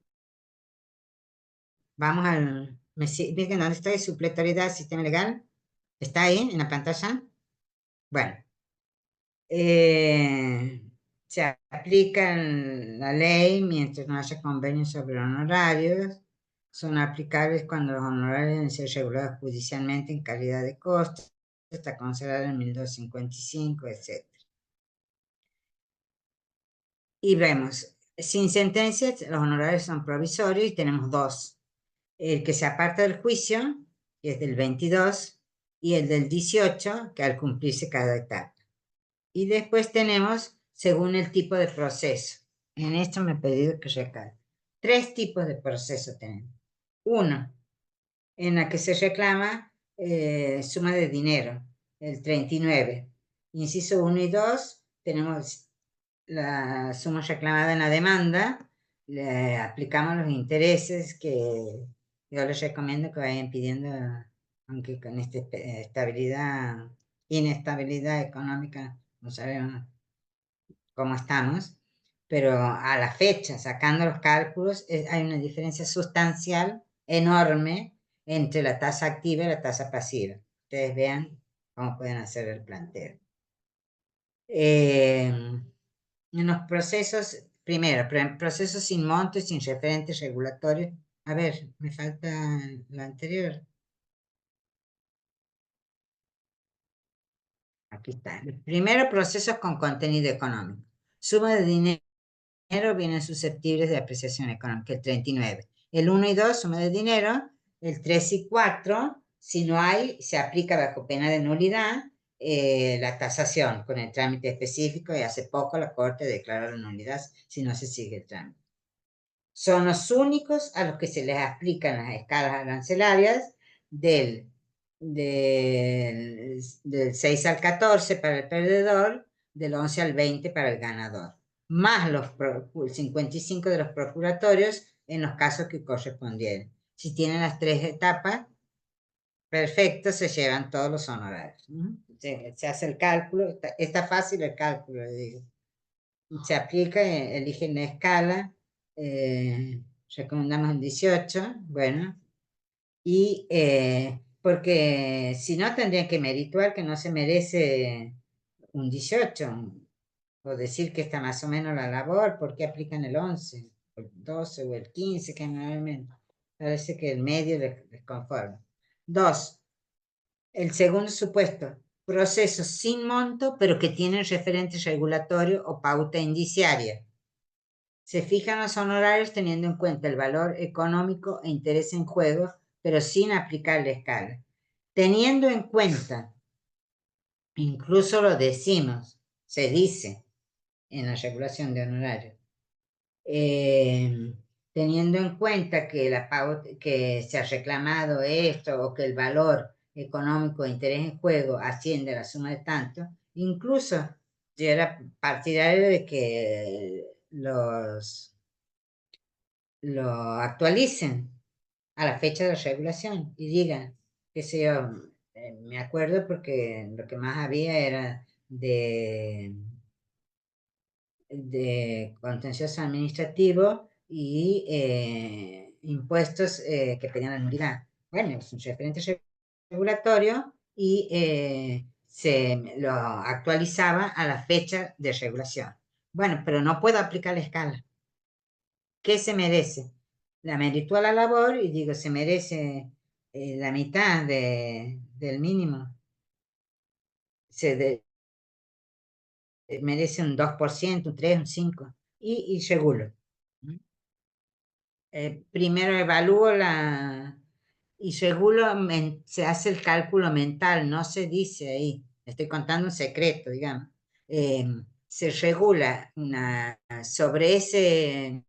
A: Vamos al... ¿Miren dónde está? Supletoriedad, sistema legal. ¿Está ahí en la pantalla? Bueno. Se aplica la ley mientras no haya convenios sobre honorarios. Son aplicables cuando los honorarios deben ser regulados judicialmente en calidad de costo. Está considerado en 1255, etc. Y vemos, sin sentencia, los honorarios son provisorios y tenemos dos. El que se aparta del juicio, que es del 22, y el del 18, que al cumplirse cada etapa. Y después tenemos, según el tipo de proceso. En esto me he pedido que recalque. 3 tipos de proceso tenemos. Uno, en la que se reclama suma de dinero, el 39. Inciso 1 y 2, tenemos la suma reclamada en la demanda, le aplicamos los intereses que yo les recomiendo que vayan pidiendo, aunque con esta inestabilidad económica, no sabemos cómo estamos, pero a la fecha, sacando los cálculos, hay una diferencia sustancial enorme entre la tasa activa y la tasa pasiva. Ustedes vean cómo pueden hacer el planteo. En los procesos, primero, procesos sin monto y sin referentes regulatorios. A ver, me falta la anterior. Aquí está. Primero, procesos con contenido económico. Suma de dinero vienen susceptibles de apreciación económica, el 39. El 1 y 2, suma de dinero. El 3 y 4, si no hay, se aplica bajo pena de nulidad. la tasación con el trámite específico y hace poco la Corte declaró la nulidad si no se sigue el trámite. Son los únicos a los que se les aplican las escalas arancelarias del 6 al 14 para el perdedor, del 11 al 20 para el ganador, más los 55 de los procuratorios en los casos que correspondieren. Si tienen las 3 etapas, perfecto, se llevan todos los honorarios. Se hace el cálculo, está fácil el cálculo, digo. Se aplica, eligen la escala, recomendamos el 18, bueno, y porque si no tendrían que merituar que no se merece un 18, o decir que está más o menos la labor, porque aplican el 11, o el 12 o el 15, que normalmente parece que el medio les conforma. 2. El segundo supuesto, procesos sin monto, pero que tienen referente regulatorio o pauta indiciaria. Se fijan los honorarios teniendo en cuenta el valor económico e interés en juego, pero sin aplicar la escala. Teniendo en cuenta, incluso lo decimos, se dice en la regulación de honorarios, teniendo en cuenta que, que se ha reclamado esto o que el valor económico e interés en juego asciende a la suma de tanto, incluso yo era partidario de que lo actualicen a la fecha de la regulación y digan, qué sé yo, me acuerdo porque lo que más había era de contencioso administrativo y impuestos que pedían la nulidad. Bueno, es un referente regulatorio y se lo actualizaba a la fecha de regulación. Bueno, pero no puedo aplicar la escala. ¿Qué se merece? La meritó a la labor y digo, se merece la mitad del mínimo. Merece un 2%, un 3%, un 5%, y regulo. Primero evalúo y regulo, se hace el cálculo mental, no se dice ahí, estoy contando un secreto, digamos. Se regula sobre ese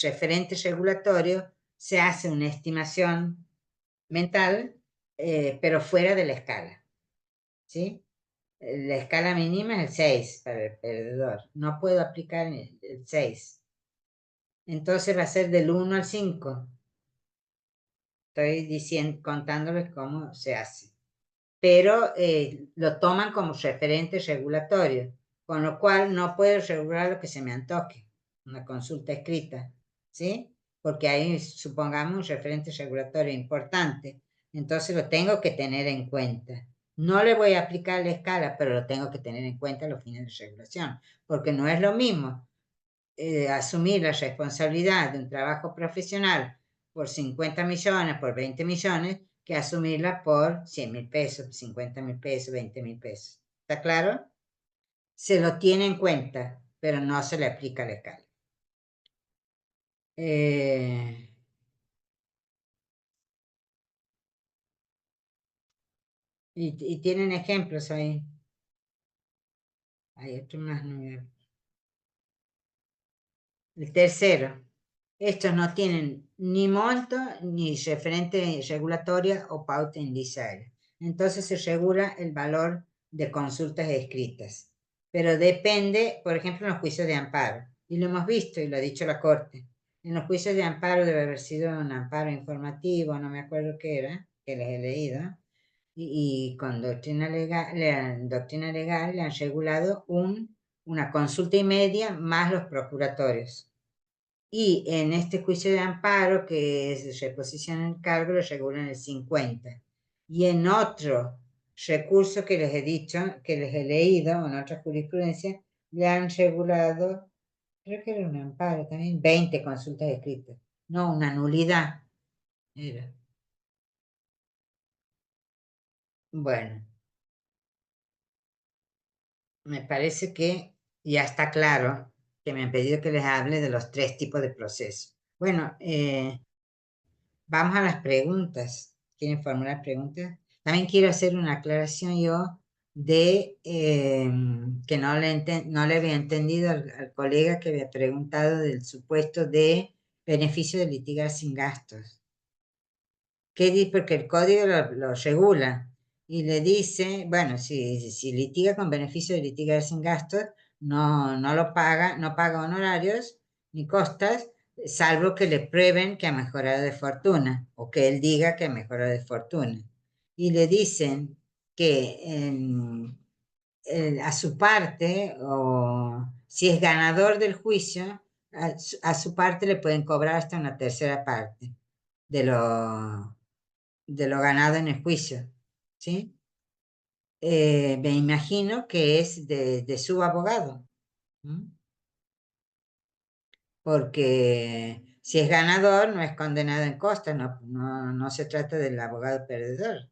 A: referente regulatorio, se hace una estimación mental, pero fuera de la escala, ¿sí? La escala mínima es el 6 para el perdedor. No puedo aplicar el 6. Entonces va a ser del 1 al 5. Estoy contándoles cómo se hace. Pero lo toman como referente regulatorio, con lo cual no puedo regular lo que se me antoje. Una consulta escrita, ¿sí? Porque ahí supongamos un referente regulatorio importante. Entonces lo tengo que tener en cuenta. No le voy a aplicar la escala, pero lo tengo que tener en cuenta a los fines de regulación, porque no es lo mismo asumir la responsabilidad de un trabajo profesional por 50 millones, por 20 millones, que asumirla por 100.000 pesos, 50.000 pesos, 20.000 pesos. ¿Está claro? Se lo tiene en cuenta, pero no se le aplica la escala. Y tienen ejemplos ahí. Hay otro más. El tercero. Estos no tienen ni monto, ni referente regulatoria o pauta indiciaria. Entonces se regula el valor de consultas escritas. Pero depende, por ejemplo, en los juicios de amparo. Y lo hemos visto y lo ha dicho la Corte. En los juicios de amparo debe haber sido un amparo informativo, no me acuerdo qué era, que les he leído. Y con doctrina legal le han regulado una consulta y media más los procuratorios. Y en este juicio de amparo, que es reposición en el cargo, lo regulan el 50. Y en otro recurso que les he dicho, que les he leído, en otra jurisprudencia, le han regulado, creo que era un amparo también, 20 consultas escritas. No, una nulidad era. Bueno, me parece que ya está claro que me han pedido que les hable de los 3 tipos de procesos. Bueno, vamos a las preguntas. quieren formular preguntas. También quiero hacer una aclaración yo de que no le había entendido al colega que había preguntado del supuesto de beneficio de litigar sin gastos. ¿Qué dice? Porque el código lo regula y le dice, bueno, si litiga con beneficio de litigar sin gastos, no paga honorarios ni costas, salvo que le prueben que ha mejorado de fortuna o que él diga que ha mejorado de fortuna. Y le dicen que a su parte, o si es ganador del juicio, a su parte le pueden cobrar hasta una tercera parte de lo ganado en el juicio, ¿sí? Me imagino que es de su abogado, ¿m? Porque si es ganador no es condenado en costas, no se trata del abogado perdedor.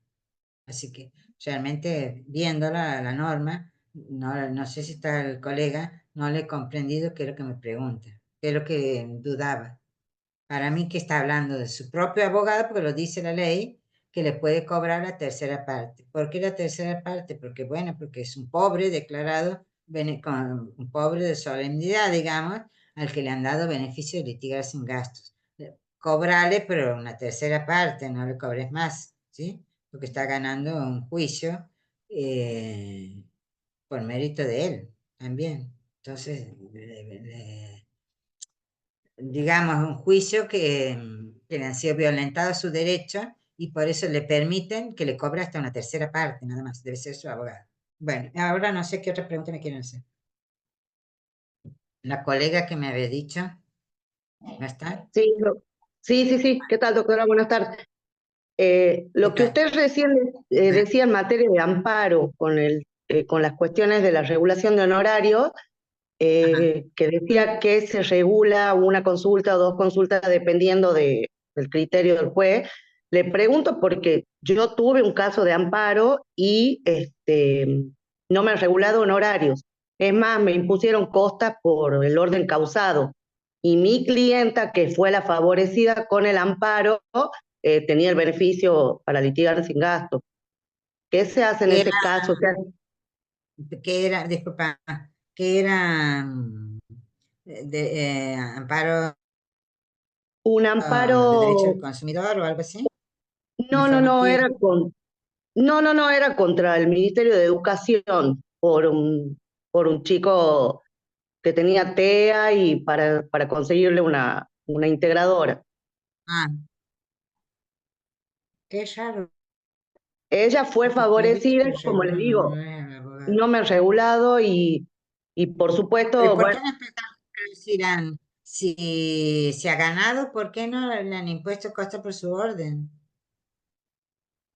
A: Así que realmente viéndola la norma, no sé si está el colega, no le he comprendido qué es lo que me pregunta, qué es lo que dudaba. Para mí que está hablando de su propio abogado, porque lo dice la ley, que le puede cobrar la tercera parte. ¿Por qué la tercera parte? Porque, bueno, porque es un pobre declarado, un pobre de solemnidad, digamos, al que le han dado beneficio de litigar sin gastos. Cobrale, pero una tercera parte, no le cobres más, ¿sí? Porque está ganando un juicio por mérito de él también. Entonces, digamos, un juicio que le han sido violentados sus derechos y por eso le permiten que le cobre hasta una tercera parte, nada más, debe ser su abogado. Bueno, ahora no sé qué otra pregunta me quieren hacer. La colega que me había dicho, ¿no está?
D: Sí, sí. ¿Qué tal, doctora? Buenas tardes. Lo que
A: tal?
D: usted recién decía en materia de amparo con las cuestiones de la regulación de honorarios, que decía que se regula una consulta o dos consultas dependiendo del criterio del juez. Le pregunto porque yo tuve un caso de amparo y no me han regulado honorarios. Es más, me impusieron costas por el orden causado. Y mi clienta, que fue la favorecida con el amparo, tenía el beneficio para litigar sin gasto. ¿Qué se hace en ese caso?
A: Que era, disculpa, que era amparo
D: Un
A: de derecho del
D: amparo,
A: consumidor o algo así,
D: no,
A: informativo.
D: no, era contra el Ministerio de Educación por un chico que tenía TEA y para conseguirle una integradora.
A: Ah, qué raro,
D: Ella fue
A: porque he visto
D: favorecida,
A: que
D: como les
A: regulan
D: digo,
A: honorarios al abogado.
D: no me han regulado y por
A: ¿Y
D: supuesto,
A: por
D: bueno,
A: qué no explican si si se ha ganado, por qué no le han impuesto costa por su orden?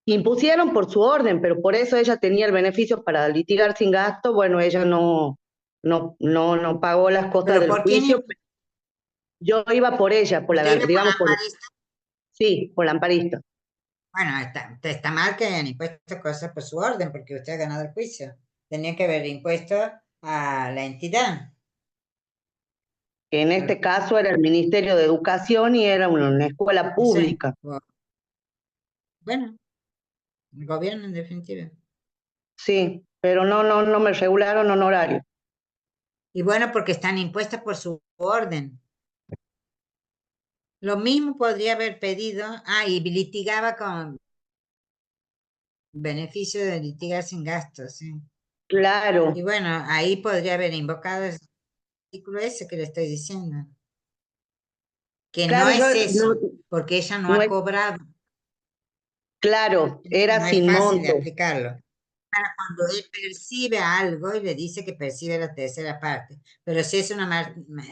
D: impusieron por su orden, pero por eso ella tenía el beneficio para litigar sin gasto. Bueno, ella no pagó las costas
A: ¿Pero
D: del
A: por quién?
D: juicio. Yo iba por ella,
A: ¿Usted iba por la
D: digamos,
A: amparista?
D: sí, por la amparista.
A: Bueno, está mal que hayan impuesto cosas por su orden, porque usted ha ganado el juicio. Tenía que haber impuesto a la entidad.
D: En este caso era el Ministerio de Educación y era una escuela
A: No sé.
D: pública.
A: Bueno, el gobierno en definitiva.
D: Sí, pero no me regularon honorario.
A: Y bueno, porque están impuestas por su orden. Lo mismo podría haber pedido, y litigaba con beneficio de litigar sin gastos, sí. Y
D: Claro,
A: bueno, ahí podría haber invocado el artículo ese que le estoy diciendo. Que no
D: claro,
A: es
D: no,
A: eso, porque ella no
D: no
A: ha
D: es,
A: cobrado.
D: claro, era
A: No es
D: sin
A: fácil de
D: monto.
A: aplicarlo. Para cuando él percibe algo y le dice que percibe la tercera parte. Pero si es una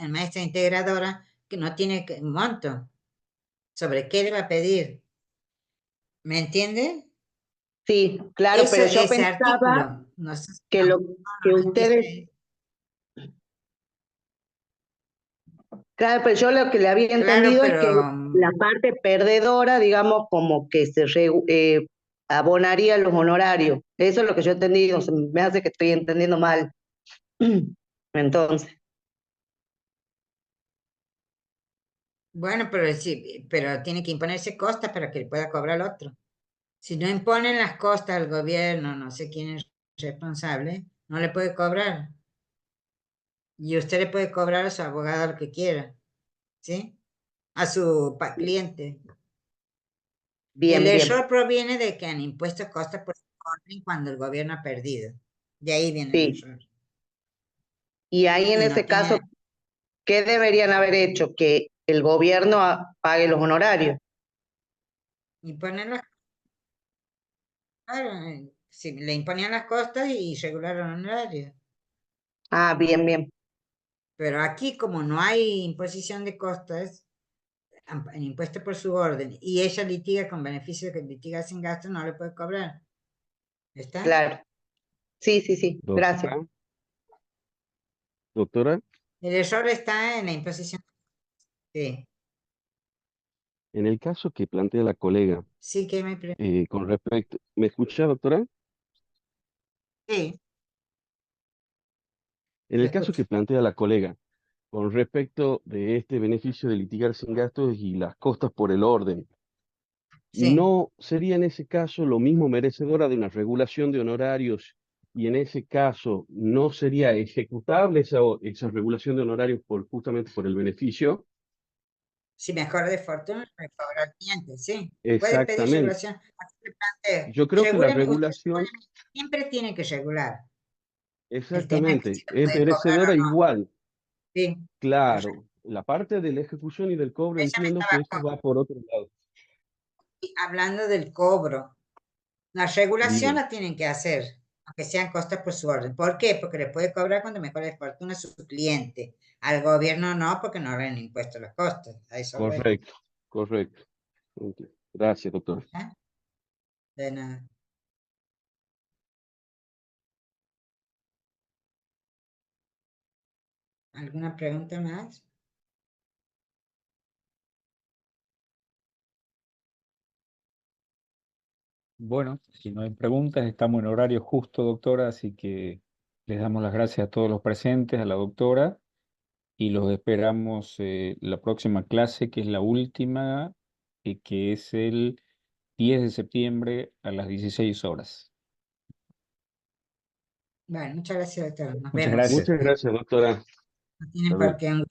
A: maestra integradora que no tiene monto, ¿sobre qué le va a pedir? ¿Me entiende?
D: Sí, claro, pero yo
A: Ese
D: pensaba
A: artículo, no sé si
D: que
A: no,
D: lo que
A: no
D: ustedes,
A: dice,
D: claro, pero yo lo que le había
A: claro,
D: entendido es que
A: pero
D: la parte perdedora, digamos, como que abonaría los honorarios. Eso es lo que yo he entendido, me hace que estoy entendiendo mal. Entonces,
A: bueno, pero sí, pero tiene que imponerse costas para que pueda cobrar el otro. Si no imponen las costas al gobierno, no sé quién es responsable, no le puede cobrar. Y usted le puede cobrar a su abogado lo que quiera, ¿sí? A su cliente.
D: Bien,
A: El
D: bien.
A: error proviene de que han impuesto costas por su orden cuando el gobierno ha perdido. De ahí viene el
D: Sí.
A: error.
D: Y ahí en
A: Y no
D: ese caso,
A: tiene-
D: ¿qué deberían haber hecho? Que el gobierno pague los honorarios.
A: Y ponen las, claro, sí, le imponían las costas y regularon honorarios.
D: Ah, bien, bien.
A: Pero aquí, como no hay imposición de costas, en impuesto por su orden, y ella litiga con beneficio que litiga sin gasto, no le puede cobrar. ¿Está?
D: Claro. Sí, sí, sí. Gracias.
E: Doctora,
A: El error está en la imposición. Sí,
E: en el caso que plantea la colega,
A: sí que me...
E: con respecto, ¿me escucha, doctora?
A: Sí,
E: En
A: lo
E: el caso
A: escucho.
E: que plantea la colega, con respecto de este beneficio de litigar sin gastos y las costas por el orden,
A: Sí.
E: ¿no sería en ese caso lo mismo merecedora de una regulación de honorarios y en ese caso no sería ejecutable esa regulación de honorarios justamente por el beneficio?
A: Si mejora de fortuna, le cobra al cliente, sí. Puede pedir
E: Exactamente.
A: regulación. Así le planteo.
E: Yo creo que la
A: Usted
E: regulación,
A: siempre tiene que regular. El tema es que si
E: exactamente,
A: lo
E: es
A: puede cobrar o
E: merecedora
A: no.
E: igual.
A: Sí, perfecto.
E: Claro, la parte de la ejecución y del cobro
A: Ella me
E: entiendo que eso va por otro lado.
A: hablando del cobro. La regulación
E: Bien,
A: la tienen que hacer, aunque sean costas por su orden. ¿Por qué? Porque le puede cobrar cuando mejora de fortuna a su cliente. Al gobierno no, porque no le han impuesto los costos. A eso voy.
E: correcto, correcto. Ok. Gracias, doctor.
A: ¿Ah? De nada. ¿Alguna pregunta más?
C: Bueno, si no hay preguntas, estamos en horario justo, doctora, así que les damos las gracias a todos los presentes, a la doctora, y los esperamos la próxima clase, que es la última, que es el 10 de septiembre a las 16 horas.
A: Bueno, muchas gracias, doctor. Nos
C: Muchas
A: vemos.
C: gracias.
E: Muchas gracias, doctora.
A: No tienen
E: Hasta
A: por
E: luego.
A: qué. Un